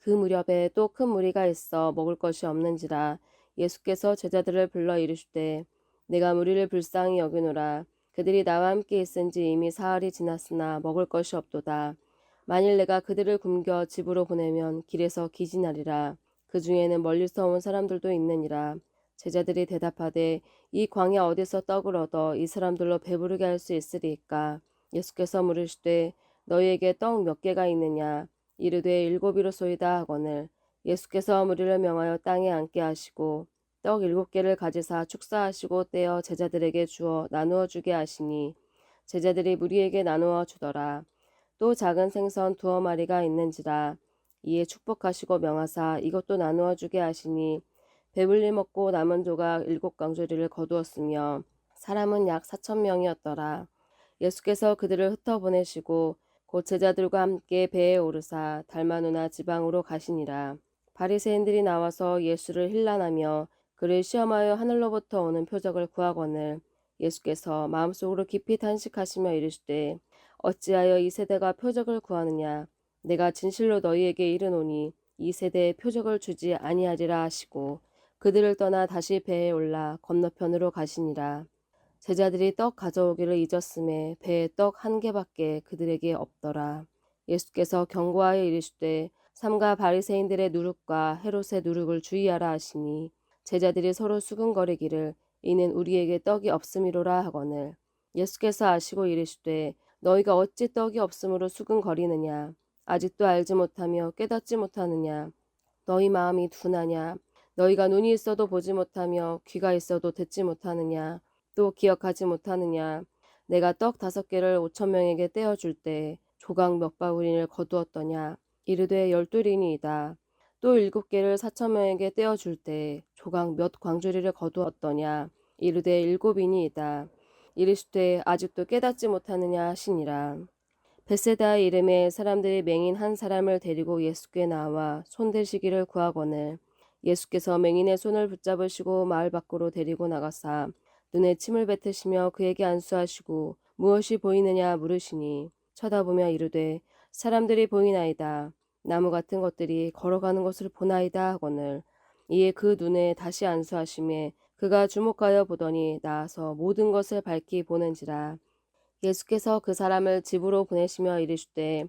그 무렵에 또 큰 무리가 있어 먹을 것이 없는지라 예수께서 제자들을 불러 이르시되 내가 무리를 불쌍히 여기노라. 그들이 나와 함께 있은지 이미 사흘이 지났으나 먹을 것이 없도다. 만일 내가 그들을 굶겨 집으로 보내면 길에서 기진하리라. 그 중에는 멀리서 온 사람들도 있느니라. 제자들이 대답하되 이 광야 어디서 떡을 얻어 이 사람들로 배부르게 할 수 있으리이까. 예수께서 물으시되 너희에게 떡 몇 개가 있느냐. 이르되 7이로소이다 하거늘 예수께서 무리를 명하여 땅에 앉게 하시고 떡 7개를 가지사 축사하시고 떼어 제자들에게 주어 나누어 주게 하시니 제자들이 무리에게 나누어 주더라. 또 작은 생선 2마리가 있는지라. 이에 축복하시고 명하사 이것도 나누어 주게 하시니 배불리 먹고 남은 조각 7광주리를 거두었으며 사람은 약 4,000명이었더라. 예수께서 그들을 흩어 보내시고 곧 제자들과 함께 배에 오르사 달마누나 지방으로 가시니라. 바리새인들이 나와서 예수를 힐난하며 그를 시험하여 하늘로부터 오는 표적을 구하거늘 예수께서 마음속으로 깊이 탄식하시며 이르시되 어찌하여 이 세대가 표적을 구하느냐. 내가 진실로 너희에게 이르노니 이 세대에 표적을 주지 아니하리라 하시고 그들을 떠나 다시 배에 올라 건너편으로 가시니라. 제자들이 떡 가져오기를 잊었음에 배에 떡 1개밖에 그들에게 없더라. 예수께서 경고하여 이르시되 삼가 바리새인들의 누룩과 헤롯의 누룩을 주의하라 하시니 제자들이 서로 수근거리기를 이는 우리에게 떡이 없음이로라 하거늘 예수께서 아시고 이르시되 너희가 어찌 떡이 없음으로 수근거리느냐. 아직도 알지 못하며 깨닫지 못하느냐. 너희 마음이 둔하냐. 너희가 눈이 있어도 보지 못하며 귀가 있어도 듣지 못하느냐. 또 기억하지 못하느냐. 내가 떡 5개를 5,000명에게 떼어줄 때 조각 몇 바구니를 거두었더냐. 이르되 12리니이다. 또 7개를 4,000명에게 떼어줄 때 조각 몇 광주리를 거두었더냐. 이르되 7이니이다. 이르시되 아직도 깨닫지 못하느냐 하시니라. 벳세다의 이름에 사람들이 맹인 한 사람을 데리고 예수께 나와 손대시기를 구하거늘 예수께서 맹인의 손을 붙잡으시고 마을 밖으로 데리고 나가사 눈에 침을 뱉으시며 그에게 안수하시고 무엇이 보이느냐 물으시니 쳐다보며 이르되 사람들이 보이나이다. 나무 같은 것들이 걸어가는 것을 보나이다 하거늘 이에 그 눈에 다시 안수하심에 그가 주목하여 보더니 나아서 모든 것을 밝히 보는지라. 예수께서 그 사람을 집으로 보내시며 이르시되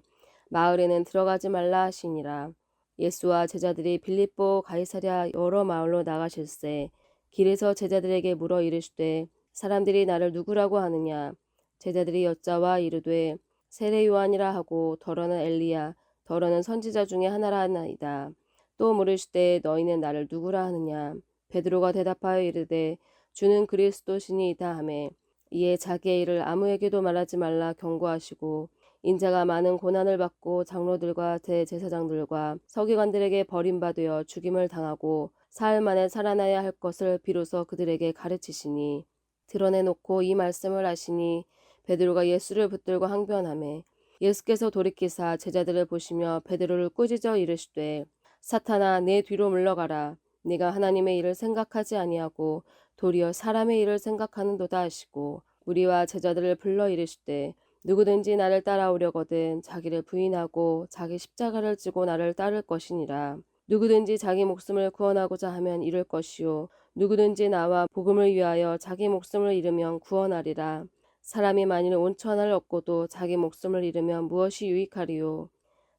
마을에는 들어가지 말라 하시니라. 예수와 제자들이 빌립보 가이사랴 여러 마을로 나가실새 길에서 제자들에게 물어 이르시되 사람들이 나를 누구라고 하느냐. 제자들이 여짜와 이르되 세례 요한이라 하고 더러는 엘리야 더러는 선지자 중에 하나라 하나이다. 또 물으시되 너희는 나를 누구라 하느냐. 베드로가 대답하여 이르되 주는 그리스도시니이다 하매 이에 자기의 일을 아무에게도 말하지 말라 경고하시고 인자가 많은 고난을 받고 장로들과 대제사장들과 서기관들에게 버림받으어 죽임을 당하고 사흘 만에 살아나야 할 것을 비로소 그들에게 가르치시니 드러내놓고 이 말씀을 하시니 베드로가 예수를 붙들고 항변하매 예수께서 돌이키사 제자들을 보시며 베드로를 꾸짖어 이르시되 사탄아 내 뒤로 물러가라. 네가 하나님의 일을 생각하지 아니하고 도리어 사람의 일을 생각하는도다 하시고 무리와 제자들을 불러 이르시되 누구든지 나를 따라오려거든 자기를 부인하고 자기 십자가를 지고 나를 따를 것이니라. 누구든지 자기 목숨을 구원하고자 하면 잃을 것이요 누구든지 나와 복음을 위하여 자기 목숨을 잃으면 구원하리라. 사람이 만일 온천을 얻고도 자기 목숨을 잃으면 무엇이 유익하리요?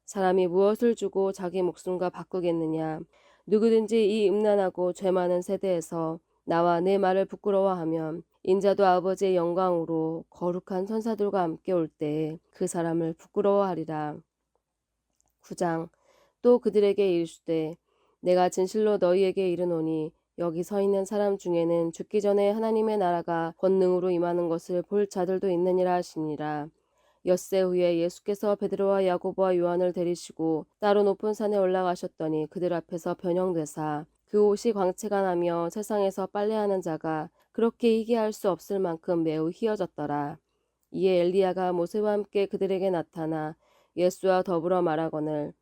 사람이 무엇을 주고 자기 목숨과 바꾸겠느냐? 누구든지 이 음란하고 죄 많은 세대에서 나와 내 말을 부끄러워하면 인자도 아버지의 영광으로 거룩한 천사들과 함께 올 때에 그 사람을 부끄러워하리라. 9장. 또 그들에게 이르시되 내가 진실로 너희에게 이르노니 여기 서 있는 사람 중에는 죽기 전에 하나님의 나라가 권능으로 임하는 것을 볼 자들도 있느니라 하시니라. 엿새 후에 예수께서 베드로와 야고보와 요한을 데리시고 따로 높은 산에 올라가셨더니 그들 앞에서 변형되사 그 옷이 광채가 나며 세상에서 빨래하는 자가 그렇게 희귀할 수 없을 만큼 매우 희어졌더라. 이에 엘리야가 모세와 함께 그들에게 나타나 예수와 더불어 말하거늘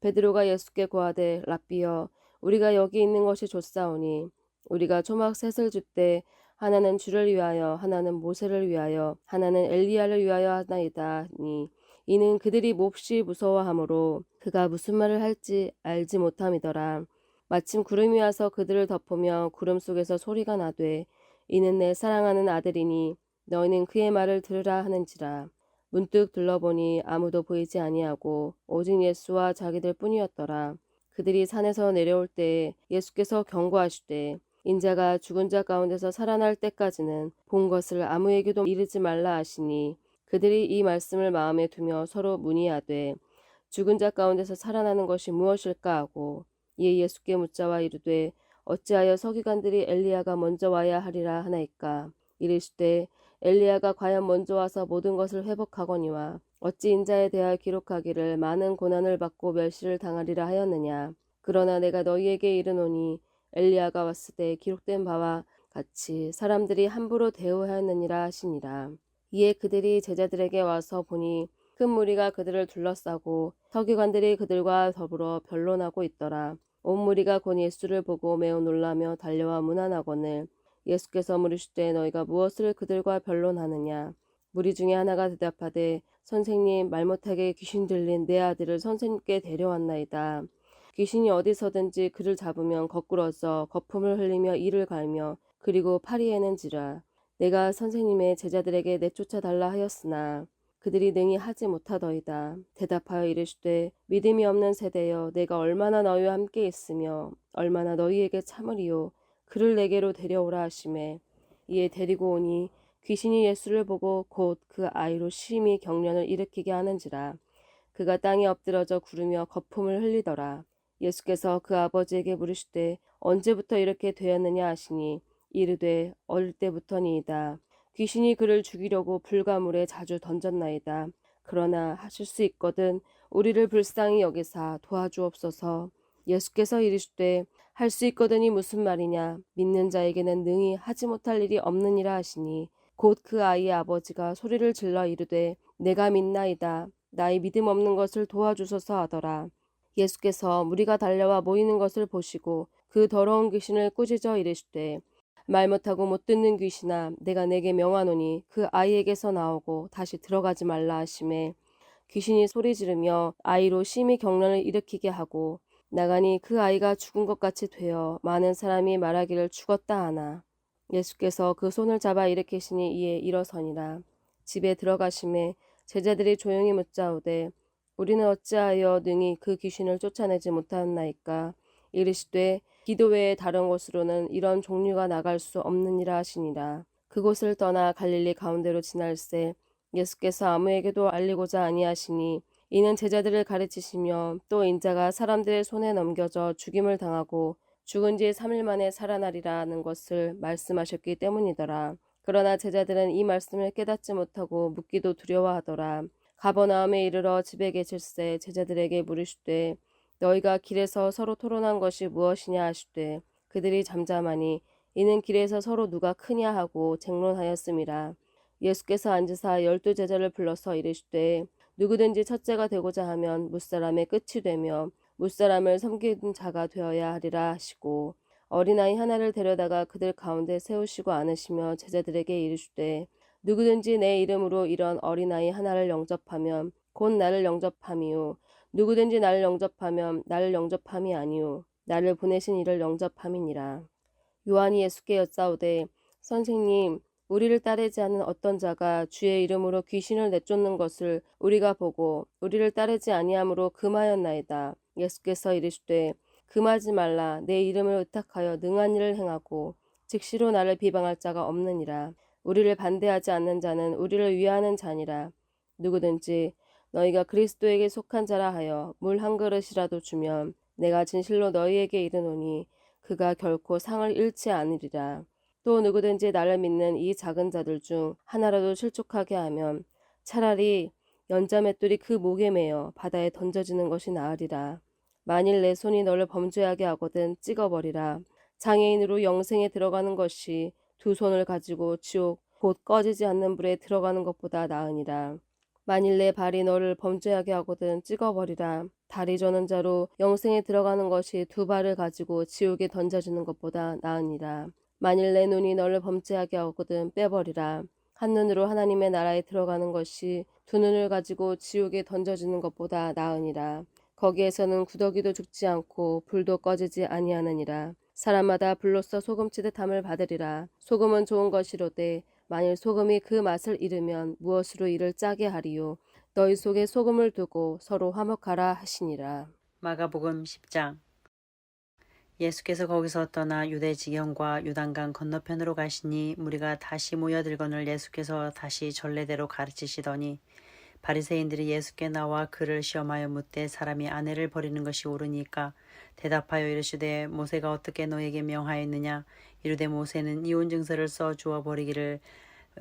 베드로가 예수께 고하되 랍비여 우리가 여기 있는 것이 좋사오니 우리가 초막 셋을 줍되 하나는 주를 위하여 하나는 모세를 위하여 하나는 엘리야를 위하여 하나이다니 이는 그들이 몹시 무서워하므로 그가 무슨 말을 할지 알지 못함이더라. 마침 구름이 와서 그들을 덮으며 구름 속에서 소리가 나되 이는 내 사랑하는 아들이니 너희는 그의 말을 들으라 하는지라. 문득 둘러보니 아무도 보이지 아니하고 오직 예수와 자기들 뿐이었더라. 그들이 산에서 내려올 때에 예수께서 경고하시되 인자가 죽은 자 가운데서 살아날 때까지는 본 것을 아무에게도 이르지 말라 하시니 그들이 이 말씀을 마음에 두며 서로 문의하되 죽은 자 가운데서 살아나는 것이 무엇일까 하고 이에 예수께 묻자와 이르되 어찌하여 서기관들이 엘리야가 먼저 와야 하리라 하나이까. 이르시되 엘리야가 과연 먼저 와서 모든 것을 회복하거니와 어찌 인자에 대하여 기록하기를 많은 고난을 받고 멸시를 당하리라 하였느냐. 그러나 내가 너희에게 이르노니 엘리야가 왔을 때 기록된 바와 같이 사람들이 함부로 대우하였느니라 하시니라. 이에 그들이 제자들에게 와서 보니 큰 무리가 그들을 둘러싸고 서기관들이 그들과 더불어 변론하고 있더라. 온 무리가 곧 예수를 보고 매우 놀라며 달려와 문안하거늘 예수께서 물으시되 너희가 무엇을 그들과 변론하느냐. 무리 중에 하나가 대답하되 선생님 말 못하게 귀신 들린 내 아들을 선생님께 데려왔나이다. 귀신이 어디서든지 그를 잡으면 거꾸러져 거품을 흘리며 이를 갈며 그리고 파리에는지라. 내가 선생님의 제자들에게 내쫓아 달라 하였으나 그들이 능히 하지 못하더이다. 대답하여 이르시되 믿음이 없는 세대여 내가 얼마나 너희와 함께 있으며 얼마나 너희에게 참으리요. 그를 내게로 데려오라 하시매 이에 데리고 오니 귀신이 예수를 보고 곧 그 아이로 심히 경련을 일으키게 하는지라. 그가 땅에 엎드러져 구르며 거품을 흘리더라. 예수께서 그 아버지에게 물으시되 언제부터 이렇게 되었느냐 하시니 이르되 어릴 때부터니이다. 귀신이 그를 죽이려고 불과 물에 자주 던졌나이다. 그러나 하실 수 있거든 우리를 불쌍히 여기사 도와주옵소서. 예수께서 이르시되 할 수 있거든이 무슨 말이냐. 믿는 자에게는 능히 하지 못할 일이 없느니라 하시니 곧 그 아이의 아버지가 소리를 질러 이르되 내가 믿나이다. 나의 믿음 없는 것을 도와주소서 하더라. 예수께서 무리가 달려와 모이는 것을 보시고 그 더러운 귀신을 꾸짖어 이르시되 말 못하고 못 듣는 귀신아 내가 내게 명하노니 그 아이에게서 나오고 다시 들어가지 말라 하시매 귀신이 소리 지르며 아이로 심히 경련을 일으키게 하고 나가니 그 아이가 죽은 것 같이 되어 많은 사람이 말하기를 죽었다 하나 예수께서 그 손을 잡아 일으키시니 이에 일어서니라. 집에 들어가심에 제자들이 조용히 묻자오되 우리는 어찌하여 능히 그 귀신을 쫓아내지 못하였나이까. 이르시되 기도 외에 다른 곳으로는 이런 종류가 나갈 수 없느니라 하시니라. 그곳을 떠나 갈릴리 가운데로 지날새 예수께서 아무에게도 알리고자 아니하시니 이는 제자들을 가르치시며 또 인자가 사람들의 손에 넘겨져 죽임을 당하고 죽은 지 3일 만에 살아나리라는 것을 말씀하셨기 때문이더라. 그러나 제자들은 이 말씀을 깨닫지 못하고 묻기도 두려워하더라. 가버나움에 이르러 집에 계실새 제자들에게 물으시되 너희가 길에서 서로 토론한 것이 무엇이냐 하시되 그들이 잠잠하니 이는 길에서 서로 누가 크냐 하고 쟁론하였음이라. 예수께서 앉으사 12 제자를 불러서 이르시되 누구든지 첫째가 되고자 하면 무사람의 끝이 되며 무사람을 섬기는 자가 되어야 하리라 하시고 어린아이 하나를 데려다가 그들 가운데 세우시고 안으시며 제자들에게 이르시되 누구든지 내 이름으로 이런 어린아이 하나를 영접하면 곧 나를 영접함이요 누구든지 나를 영접하면 나를 영접함이 아니요 나를 보내신 이를 영접함이니라. 요한이 예수께 여짜오되 선생님 우리를 따르지 않는 어떤 자가 주의 이름으로 귀신을 내쫓는 것을 우리가 보고 우리를 따르지 아니함으로 금하였나이다. 예수께서 이르시되 금하지 말라. 내 이름을 의탁하여 능한 일을 행하고 즉시로 나를 비방할 자가 없느니라. 우리를 반대하지 않는 자는 우리를 위하는 자니라. 누구든지 너희가 그리스도에게 속한 자라 하여 물 한 그릇이라도 주면 내가 진실로 너희에게 이르노니 그가 결코 상을 잃지 않으리라. 또 누구든지 나를 믿는 이 작은 자들 중 하나라도 실족하게 하면 차라리 연자맷돌이 그 목에 매어 바다에 던져지는 것이 나으리라. 만일 내 손이 너를 범죄하게 하거든 찍어버리라. 장애인으로 영생에 들어가는 것이 두 손을 가지고 지옥 곧 꺼지지 않는 불에 들어가는 것보다 나으니라. 만일 내 발이 너를 범죄하게 하거든 찍어버리라. 다리 저는 자로 영생에 들어가는 것이 두 발을 가지고 지옥에 던져지는 것보다 나으니라. 만일 내 눈이 너를 범죄하게 하거든 빼버리라. 한 눈으로 하나님의 나라에 들어가는 것이 두 눈을 가지고 지옥에 던져지는 것보다 나으니라. 거기에서는 구더기도 죽지 않고 불도 꺼지지 아니하느니라. 사람마다 불로써 소금치듯 함을 받으리라. 소금은 좋은 것이로되 만일 소금이 그 맛을 잃으면 무엇으로 이를 짜게 하리요. 너희 속에 소금을 두고 서로 화목하라 하시니라. 마가복음 10장. 예수께서 거기서 떠나 유대 지경과 요단강 건너편으로 가시니 무리가 다시 모여들거늘 예수께서 다시 전례대로 가르치시더니 바리새인들이 예수께 나와 그를 시험하여 묻되 사람이 아내를 버리는 것이 옳으니까 대답하여 이르시되 모세가 어떻게 너에게 명하였느냐. 이르되 모세는 이혼 증서를 써 주어 버리기를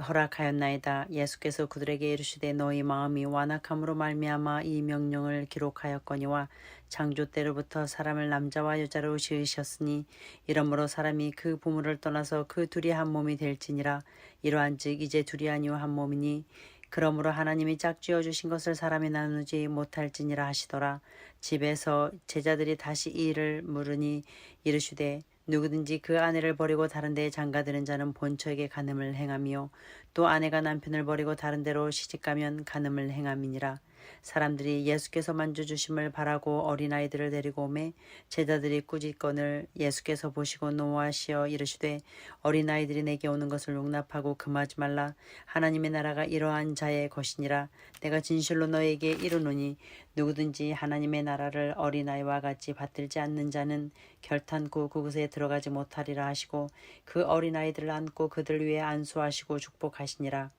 허락하였나이다. 예수께서 그들에게 이르시되 너희 마음이 완악함으로 말미암아 이 명령을 기록하였거니와 창조 때로부터 사람을 남자와 여자로 지으셨으니 이러므로 사람이 그 부모를 떠나서 그 둘이 한 몸이 될지니라. 이러한즉 이제 둘이 아니요 한 몸이니 그러므로 하나님이 짝지어 주신 것을 사람이 나누지 못할지니라 하시더라. 집에서 제자들이 다시 이 일을 물으니 이르시되 누구든지 그 아내를 버리고 다른 데에 장가드는 자는 본처에게 간음을 행함이요 또 아내가 남편을 버리고 다른 데로 시집가면 간음을 행함이니라. 사람들이 예수께서 만져주심을 바라고 어린아이들을 데리고 오매 제자들이 꾸짖거늘 예수께서 보시고 노하시어 이르시되 어린아이들이 내게 오는 것을 용납하고 금하지 말라. 하나님의 나라가 이러한 자의 것이니라. 내가 진실로 너에게 이르노니 누구든지 하나님의 나라를 어린아이와 같이 받들지 않는 자는 결탄코 그곳에 들어가지 못하리라 하시고 그 어린아이들을 안고 그들 위에 안수하시고 축복하시니라.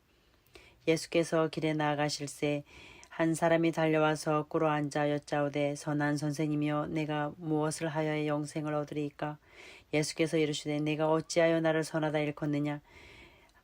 예수께서 길에 나아가실새 한 사람이 달려와서 꿇어 앉아 여짜오되 선한 선생님이여 내가 무엇을 하여야 영생을 얻으리이까. 예수께서 이르시되 내가 어찌하여 나를 선하다 일컫느냐.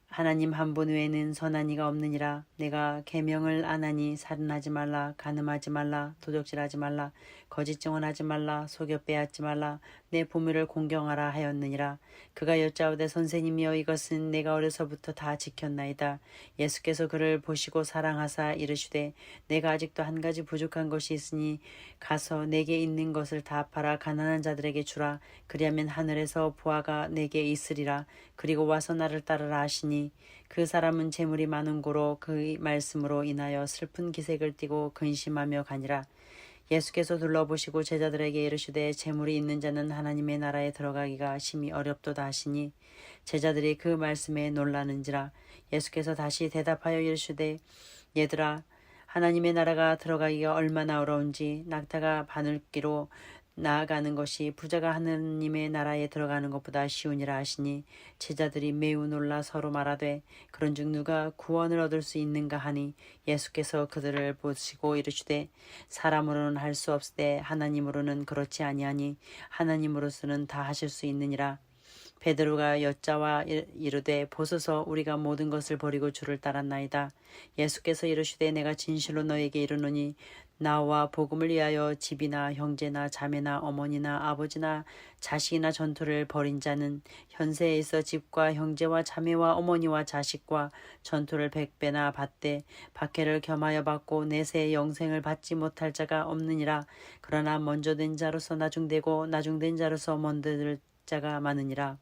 하나님 한 분 외에는 선한 이가 없느니라. 내가 계명을 안 하니 살인하지 말라, 간음하지 말라, 도적질하지 말라, 거짓 증언하지 말라, 속여 빼앗지 말라, 내 부모를 공경하라 하였느니라. 그가 여짜오되 선생님이여 이것은 내가 어려서부터 다 지켰나이다. 예수께서 그를 보시고 사랑하사 이르시되 내가 아직도 한 가지 부족한 것이 있으니 가서 내게 있는 것을 다 팔아 가난한 자들에게 주라. 그리하면 하늘에서 보화가 내게 있으리라. 그리고 와서 나를 따르라 하시니 그 사람은 재물이 많은 고로 그 말씀으로 인하여 슬픈 기색을 띠고 근심하며 가니라. 예수께서 둘러보시고 제자들에게 이르시되 재물이 있는 자는 하나님의 나라에 들어가기가 심히 어렵도다 하시니 제자들이 그 말씀에 놀라는지라. 예수께서 다시 대답하여 이르시되 얘들아 하나님의 나라가 들어가기가 얼마나 어려운지 낙타가 바늘기로 나아가는 것이 부자가 하느님의 나라에 들어가는 것보다 쉬우니라 하시니 제자들이 매우 놀라 서로 말하되 그런즉 누가 구원을 얻을 수 있는가 하니 예수께서 그들을 보시고 이르시되 사람으로는 할 수 없으되 하나님으로는 그렇지 아니하니 하나님으로서는 다 하실 수 있느니라. 베드로가 여짜와 이르되 보소서 우리가 모든 것을 버리고 주를 따랐나이다. 예수께서 이르시되 내가 진실로 너에게 이르노니 나와 복음을 위하여 집이나 형제나 자매나 어머니나 아버지나 자식이나 전토를 벌인 자는 현세에 있어 집과 형제와 자매와 어머니와 자식과 전토를 100배나 받되 박해를 겸하여 받고 내세의 영생을 받지 못할 자가 없느니라. 그러나 먼저 된 자로서 나중되고 나중된 자로서 먼저 될 자가 많으니라.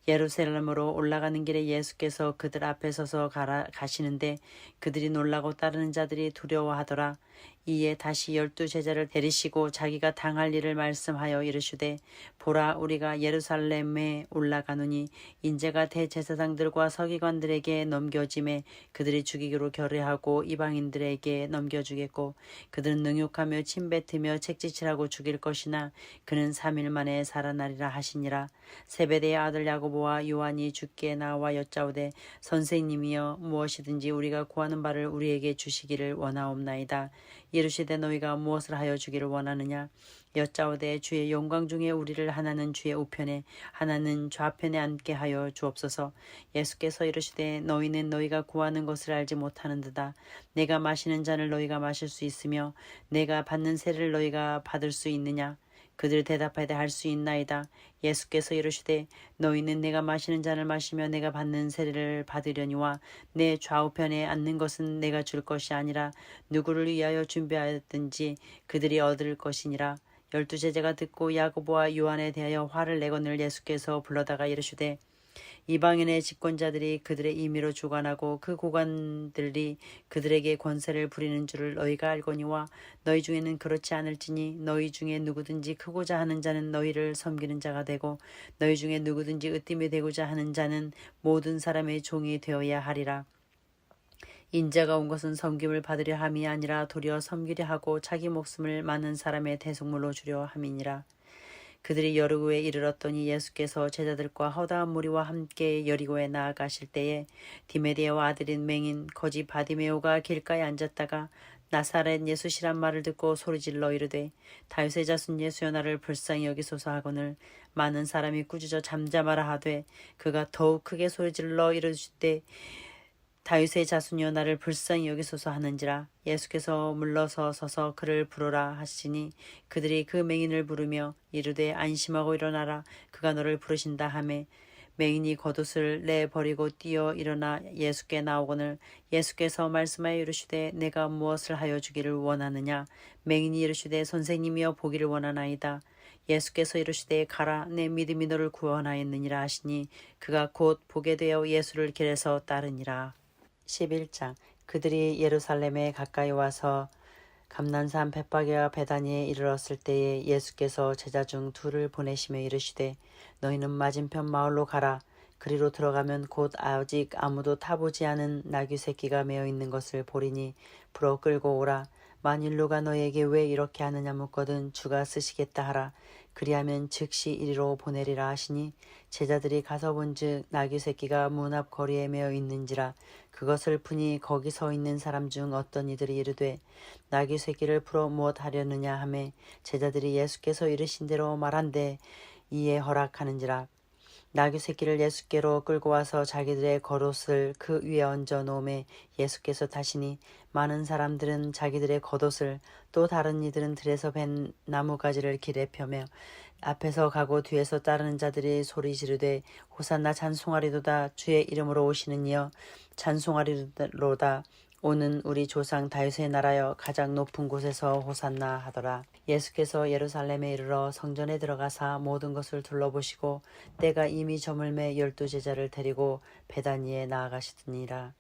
예루살렘으로 올라가는 길에 예수께서 그들 앞에 서서 가시는데 그들이 놀라고 따르는 자들이 두려워하더라. 이에 다시 12제자를 데리시고 자기가 당할 일을 말씀하여 이르시되 보라 우리가 예루살렘에 올라가노니 인제가 대제사장들과 서기관들에게 넘겨짐에 그들이 죽이기로 결의하고 이방인들에게 넘겨주겠고 그들은 능욕하며 침뱉으며 책짓질하고 죽일 것이나 그는 3일 만에 살아나리라 하시니라. 세베대의 아들 야고보와 요한이 주께 나와 여짜오되 선생님이여 무엇이든지 우리가 구하는 바를 우리에게 주시기를 원하옵나이다. 이르시되 너희가 무엇을 하여 주기를 원하느냐. 여짜오되 주의 영광 중에 우리를 하나는 주의 우편에 하나는 좌편에 앉게 하여 주옵소서. 예수께서 이르시되 너희는 너희가 구하는 것을 알지 못하는도다. 내가 마시는 잔을 너희가 마실 수 있으며 내가 받는 세를 너희가 받을 수 있느냐. 그들 대답하되 할 수 있나이다. 예수께서 이르시되 너희는 내가 마시는 잔을 마시며 내가 받는 세례를 받으려니와 내 좌우편에 앉는 것은 내가 줄 것이 아니라 누구를 위하여 준비하였든지 그들이 얻을 것이니라. 12제자가 듣고 야고보와 요한에 대하여 화를 내거늘 예수께서 불러다가 이르시되 이방인의 집권자들이 그들의 임의로 주관하고 그 고관들이 그들에게 권세를 부리는 줄을 너희가 알거니와 너희 중에는 그렇지 않을지니 너희 중에 누구든지 크고자 하는 자는 너희를 섬기는 자가 되고 너희 중에 누구든지 으뜸이 되고자 하는 자는 모든 사람의 종이 되어야 하리라. 인자가 온 것은 섬김을 받으려 함이 아니라 도리어 섬기려 하고 자기 목숨을 많은 사람의 대속물로 주려 함이니라. 그들이 여리고에 이르렀더니 예수께서 제자들과 허다한 무리와 함께 여리고에 나아가실 때에 디메데와 아들인 맹인 거지 바디메오가 길가에 앉았다가 나사렛 예수시란 말을 듣고 소리질러 이르되 다윗의 자손 예수여 나를 불쌍히 여기소서 하거늘 많은 사람이 꾸짖어 잠잠하라 하되 그가 더욱 크게 소리질러 이르시되 다윗의 자손이여 나를 불쌍히 여기소서 하는지라. 예수께서 물러서 서서 그를 부르라 하시니 그들이 그 맹인을 부르며 이르되 안심하고 일어나라 그가 너를 부르신다 하매 맹인이 겉옷을 내버리고 뛰어 일어나 예수께 나오거늘 예수께서 말씀하여 이르시되 내가 무엇을 하여 주기를 원하느냐. 맹인이 이르시되 선생님이여 보기를 원하나이다. 예수께서 이르시되 가라 내 믿음이 너를 구원하였느니라 하시니 그가 곧 보게 되어 예수를 길에서 따르니라. 11장 그들이 예루살렘에 가까이 와서 감난산 벳바게와 베다니에 이르렀을 때에 예수께서 제자 중 둘을 보내시며 이르시되 너희는 맞은편 마을로 가라. 그리로 들어가면 곧 아직 아무도 타보지 않은 나귀 새끼가 메어 있는 것을 보리니 불어 끌고 오라. 만일 누가 너에게 왜 이렇게 하느냐 묻거든 주가 쓰시겠다 하라. 그리하면 즉시 이리로 보내리라 하시니 제자들이 가서 본즉 나귀 새끼가 문 앞 거리에 메어 있는지라. 그것을 푸니 거기 서 있는 사람 중 어떤 이들이 이르되 나귀 새끼를 풀어 무엇 하려느냐 하매 제자들이 예수께서 이르신 대로 말한대 이에 허락하는지라. 나귀 새끼를 예수께로 끌고 와서 자기들의 겉옷을 그 위에 얹어 놓음에 예수께서 타시니 많은 사람들은 자기들의 겉옷을 또 다른 이들은 들에서 벤 나무가지를 길에 펴며 앞에서 가고 뒤에서 따르는 자들이 소리 지르되 호산나 찬송하리도다. 주의 이름으로 오시는 이여 찬송하리로다. 오는 우리 조상 다윗의 나라여 가장 높은 곳에서 호산나 하더라. 예수께서 예루살렘에 이르러 성전에 들어가사 모든 것을 둘러보시고 때가 이미 저물매 12제자를 데리고 베다니에 나아가시더니라.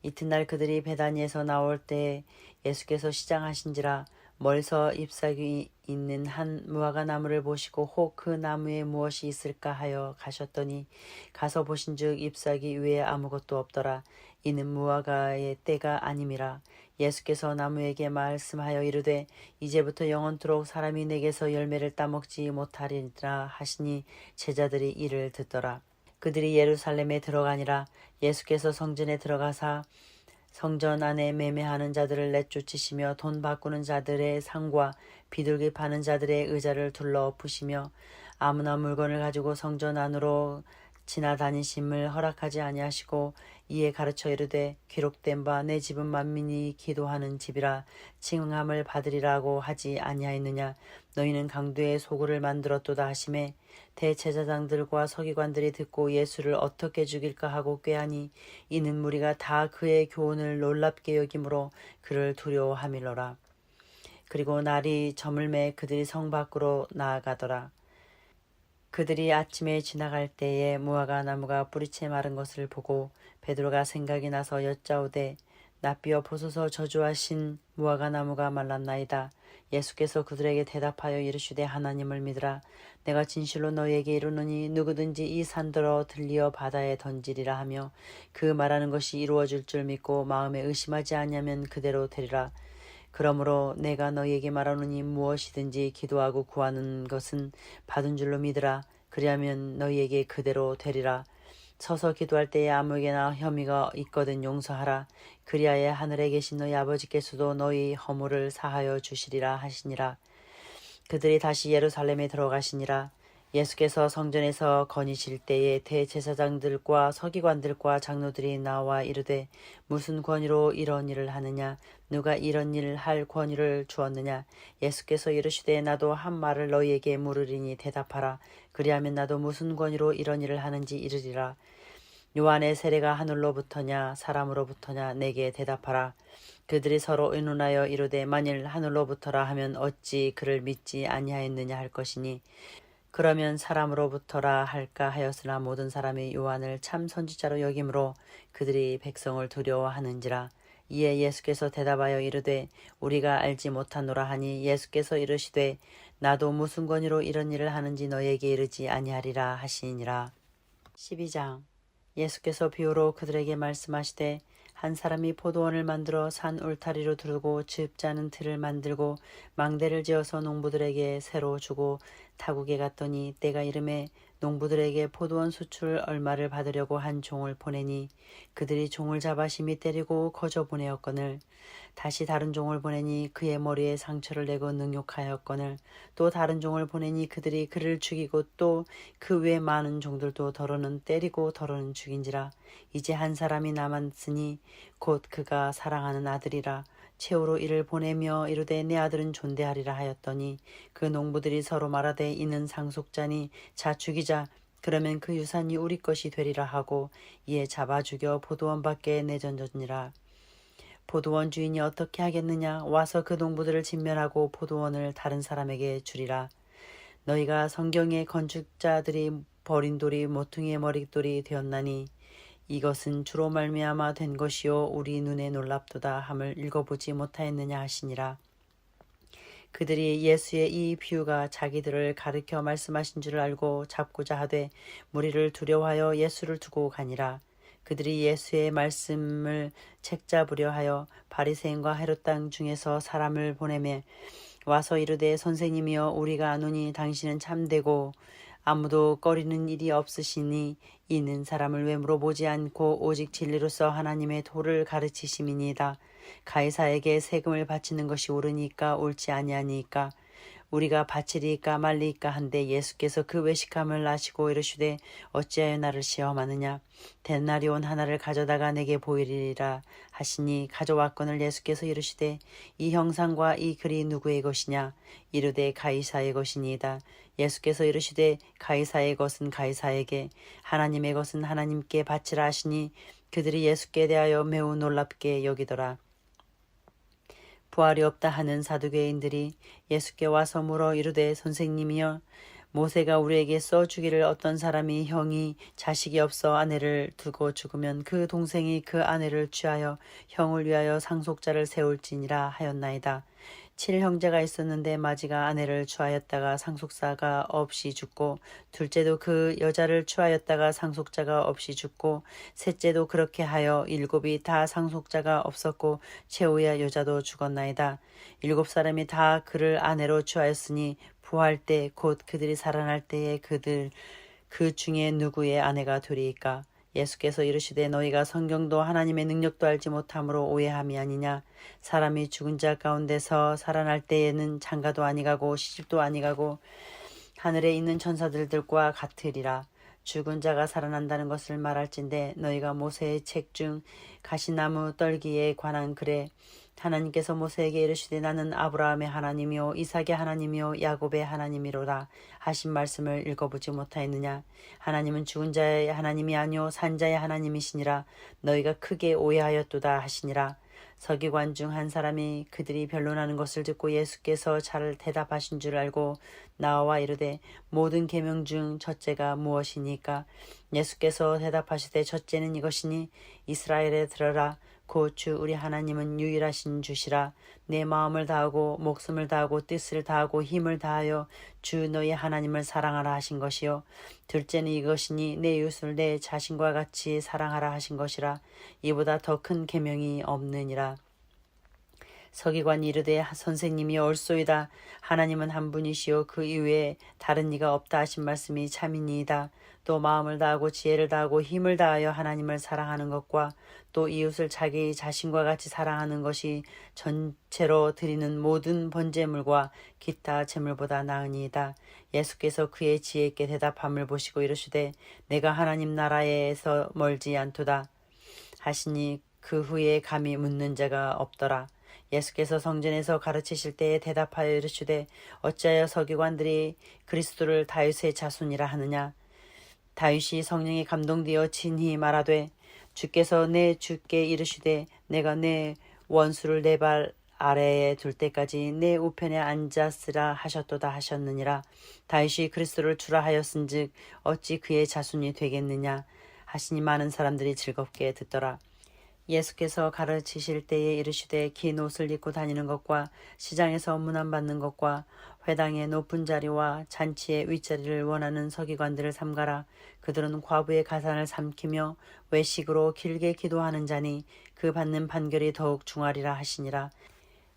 이튿날 그들이 베다니에서 나올 때 예수께서 시장하신지라. 멀서 잎사귀 있는 한 무화과 나무를 보시고 혹 그 나무에 무엇이 있을까 하여 가셨더니 가서 보신즉 잎사귀 위에 아무것도 없더라. 이는 무화과의 때가 아님이라. 예수께서 나무에게 말씀하여 이르되 이제부터 영원토록 사람이 내게서 열매를 따먹지 못하리라 하시니 제자들이 이를 듣더라. 그들이 예루살렘에 들어가니라. 예수께서 성전에 들어가사 성전 안에 매매하는 자들을 내쫓으시며 돈 바꾸는 자들의 상과 비둘기 파는 자들의 의자를 둘러 엎으시며 아무나 물건을 가지고 성전 안으로 지나다니심을 허락하지 아니하시고 이에 가르쳐 이르되 기록된 바 내 집은 만민이 기도하는 집이라 칭함을 받으리라고 하지 아니하였느냐. 너희는 강도의 소굴을 만들었도다 하시매 대제사장들과 서기관들이 듣고 예수를 어떻게 죽일까 하고 꾀하니 이는 무리가 다 그의 교훈을 놀랍게 여김으로 그를 두려워하밀러라. 그리고 날이 저물매 그들이 성 밖으로 나아가더라. 그들이 아침에 지나갈 때에 무화과 나무가 뿌리채 마른 것을 보고 베드로가 생각이 나서 여짜오되 낯비어 보소서 저주하신 무화과 나무가 말랐나이다. 예수께서 그들에게 대답하여 이르시되 하나님을 믿으라. 내가 진실로 너희에게 이르노니 누구든지 이 산더러 들리어 바다에 던지리라 하며 그 말하는 것이 이루어질 줄 믿고 마음에 의심하지 아니하면 그대로 되리라. 그러므로 내가 너희에게 말하노니 무엇이든지 기도하고 구하는 것은 받은 줄로 믿으라. 그리하면 너희에게 그대로 되리라. 서서 기도할 때에 아무에게나 혐의가 있거든 용서하라. 그리하여 하늘에 계신 너희 아버지께서도 너희 허물을 사하여 주시리라 하시니라. 그들이 다시 예루살렘에 들어가시니라. 예수께서 성전에서 거니실 때에 대제사장들과 서기관들과 장로들이 나와 이르되 무슨 권위로 이런 일을 하느냐? 누가 이런 일을 할 권위를 주었느냐? 예수께서 이르시되 나도 한 말을 너희에게 물으리니 대답하라. 그리하면 나도 무슨 권위로 이런 일을 하는지 이르리라. 요한의 세례가 하늘로부터냐 사람으로부터냐 내게 대답하라. 그들이 서로 의논하여 이르되 만일 하늘로부터라 하면 어찌 그를 믿지 아니하였느냐 할 것이니 그러면 사람으로부터라 할까 하였으나 모든 사람이 요한을 참 선지자로 여김으로 그들이 백성을 두려워하는지라. 이에 예수께서 대답하여 이르되 우리가 알지 못하노라 하니 예수께서 이르시되 나도 무슨 권위로 이런 일을 하는지 너희에게 이르지 아니하리라 하시니라. 12장. 예수께서 비유로 그들에게 말씀하시되 한 사람이 포도원을 만들어 산 울타리로 두르고 즙자는 틀을 만들고 망대를 지어서 농부들에게 새로 주고 타국에 갔더니 때가 이름에 농부들에게 포도원 수출 얼마를 받으려고 한 종을 보내니 그들이 종을 잡아 심히 때리고 거저 보내었거늘 다시 다른 종을 보내니 그의 머리에 상처를 내고 능욕하였거늘 또 다른 종을 보내니 그들이 그를 죽이고 또 그 외 많은 종들도 더러는 때리고 더러는 죽인지라. 이제 한 사람이 남았으니 곧 그가 사랑하는 아들이라. 최후로 이를 보내며 이르되 내 아들은 존대하리라 하였더니 그 농부들이 서로 말하되 이는 상속자니 자 죽이자. 그러면 그 유산이 우리 것이 되리라 하고 이에 잡아 죽여 포도원 밖에 내던졌니라. 포도원 주인이 어떻게 하겠느냐? 와서 그 농부들을 진멸하고 포도원을 다른 사람에게 주리라. 너희가 성경의 건축자들이 버린 돌이 모퉁이의 머릿돌이 되었나니 이것은 주로 말미암아 된 것이요 우리 눈에 놀랍도다 함을 읽어보지 못하였느냐 하시니라. 그들이 예수의 이 비유가 자기들을 가르쳐 말씀하신 줄 알고 잡고자 하되 무리를 두려워하여 예수를 두고 가니라. 그들이 예수의 말씀을 책잡으려 하여 바리새인과 헤롯 땅 중에서 사람을 보내매 와서 이르되 선생님이여 우리가 아노니 당신은 참되고 아무도 꺼리는 일이 없으시니 이는 사람을 왜 물어보지 않고 오직 진리로서 하나님의 도를 가르치심이니이다. 가이사에게 세금을 바치는 것이 옳으니까 옳지 아니하니까 우리가 바치리까 말리까 한데 예수께서 그 외식함을 아시고 이르시되 어찌하여 나를 시험하느냐? 데나리온 하나를 가져다가 내게 보이리라 하시니 가져왔거늘 예수께서 이르시되 이 형상과 이 글이 누구의 것이냐? 이르되 가이사의 것이니이다. 예수께서 이르시되 가이사의 것은 가이사에게 하나님의 것은 하나님께 바치라 하시니 그들이 예수께 대하여 매우 놀랍게 여기더라. 부활이 없다 하는 사두개인들이 예수께 와서 물어 이르되 선생님이여 모세가 우리에게 써주기를 어떤 사람이 형이 자식이 없어 아내를 두고 죽으면 그 동생이 그 아내를 취하여 형을 위하여 상속자를 세울지니라 하였나이다. 7형제가 있었는데 마지가 아내를 취하였다가 상속자가 없이 죽고 둘째도 그 여자를 취하였다가 상속자가 없이 죽고 셋째도 그렇게 하여 7이 다 상속자가 없었고 최후의 여자도 죽었나이다. 7사람이 다 그를 아내로 취하였으니 부활 때 곧 그들이 살아날 때에 그들 그 중에 누구의 아내가 되리이까? 예수께서 이르시되 너희가 성경도 하나님의 능력도 알지 못함으로 오해함이 아니냐. 사람이 죽은 자 가운데서 살아날 때에는 장가도 아니가고 시집도 아니가고 하늘에 있는 천사들과 같으리라. 죽은 자가 살아난다는 것을 말할진대 너희가 모세의 책 중 가시나무 떨기에 관한 글에 하나님께서 모세에게 이르시되 나는 아브라함의 하나님이요 이삭의 하나님이요 야곱의 하나님이로다 하신 말씀을 읽어보지 못하였느냐. 하나님은 죽은 자의 하나님이 아니요 산 자의 하나님이시니라. 너희가 크게 오해하였도다 하시니라. 서기관 중 한 사람이 그들이 변론하는 것을 듣고 예수께서 잘 대답하신 줄 알고 나와 이르되 모든 계명 중 첫째가 무엇이니까? 예수께서 대답하시되 첫째는 이것이니 이스라엘에 들어라. 곧 주 우리 하나님은 유일하신 주시라. 내 마음을 다하고 목숨을 다하고 뜻을 다하고 힘을 다하여 주 너희 하나님을 사랑하라 하신 것이요. 둘째는 이것이니 내 이웃을 내 자신과 같이 사랑하라 하신 것이라. 이보다 더 큰 계명이 없느니라. 서기관이 이르되 선생님이 옳소이다. 하나님은 한 분이시요 그 이외에 다른 이가 없다 하신 말씀이 참이니이다. 또 마음을 다하고 지혜를 다하고 힘을 다하여 하나님을 사랑하는 것과 또 이웃을 자기 자신과 같이 사랑하는 것이 전체로 드리는 모든 번제물과 기타 제물보다 나으니이다. 예수께서 그의 지혜 있게 대답함을 보시고 이르시되 내가 하나님 나라에서 멀지 않도다 하시니 그 후에 감히 묻는 자가 없더라. 예수께서 성전에서 가르치실 때에 대답하여 이르시되 어찌하여 서기관들이 그리스도를 다윗의 자손이라 하느냐? 다윗이 성령에 감동되어 친히 말하되 주께서 내 주께 이르시되 내가 내 원수를 내 발 아래에 둘 때까지 내 우편에 앉았으라 하셨도다 하셨느니라. 다윗이 그리스도를 주라 하였은즉 어찌 그의 자손이 되겠느냐 하시니 많은 사람들이 즐겁게 듣더라. 예수께서 가르치실 때에 이르시되 긴 옷을 입고 다니는 것과 시장에서 문안받는 것과 회당의 높은 자리와 잔치의 윗자리를 원하는 서기관들을 삼가라. 그들은 과부의 가산을 삼키며 외식으로 길게 기도하는 자니 그 받는 판결이 더욱 중하리라 하시니라.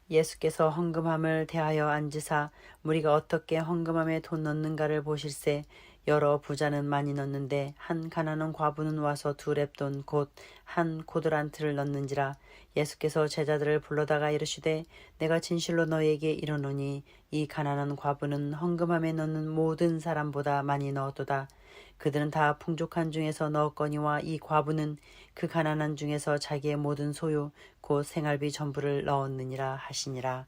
예수께서 헌금함을 대하여 앉으사 무리가 어떻게 헌금함에 돈 넣는가를 보실세. 여러 부자는 많이 넣는데 한 가난한 과부는 와서 2렙돈 곧 한 코드란트를 넣는지라. 예수께서 제자들을 불러다가 이르시되 내가 진실로 너희에게 이르노니 이 가난한 과부는 헌금함에 넣는 모든 사람보다 많이 넣었도다. 그들은 다 풍족한 중에서 넣었거니와 이 과부는 그 가난한 중에서 자기의 모든 소유 곧 생활비 전부를 넣었느니라 하시니라.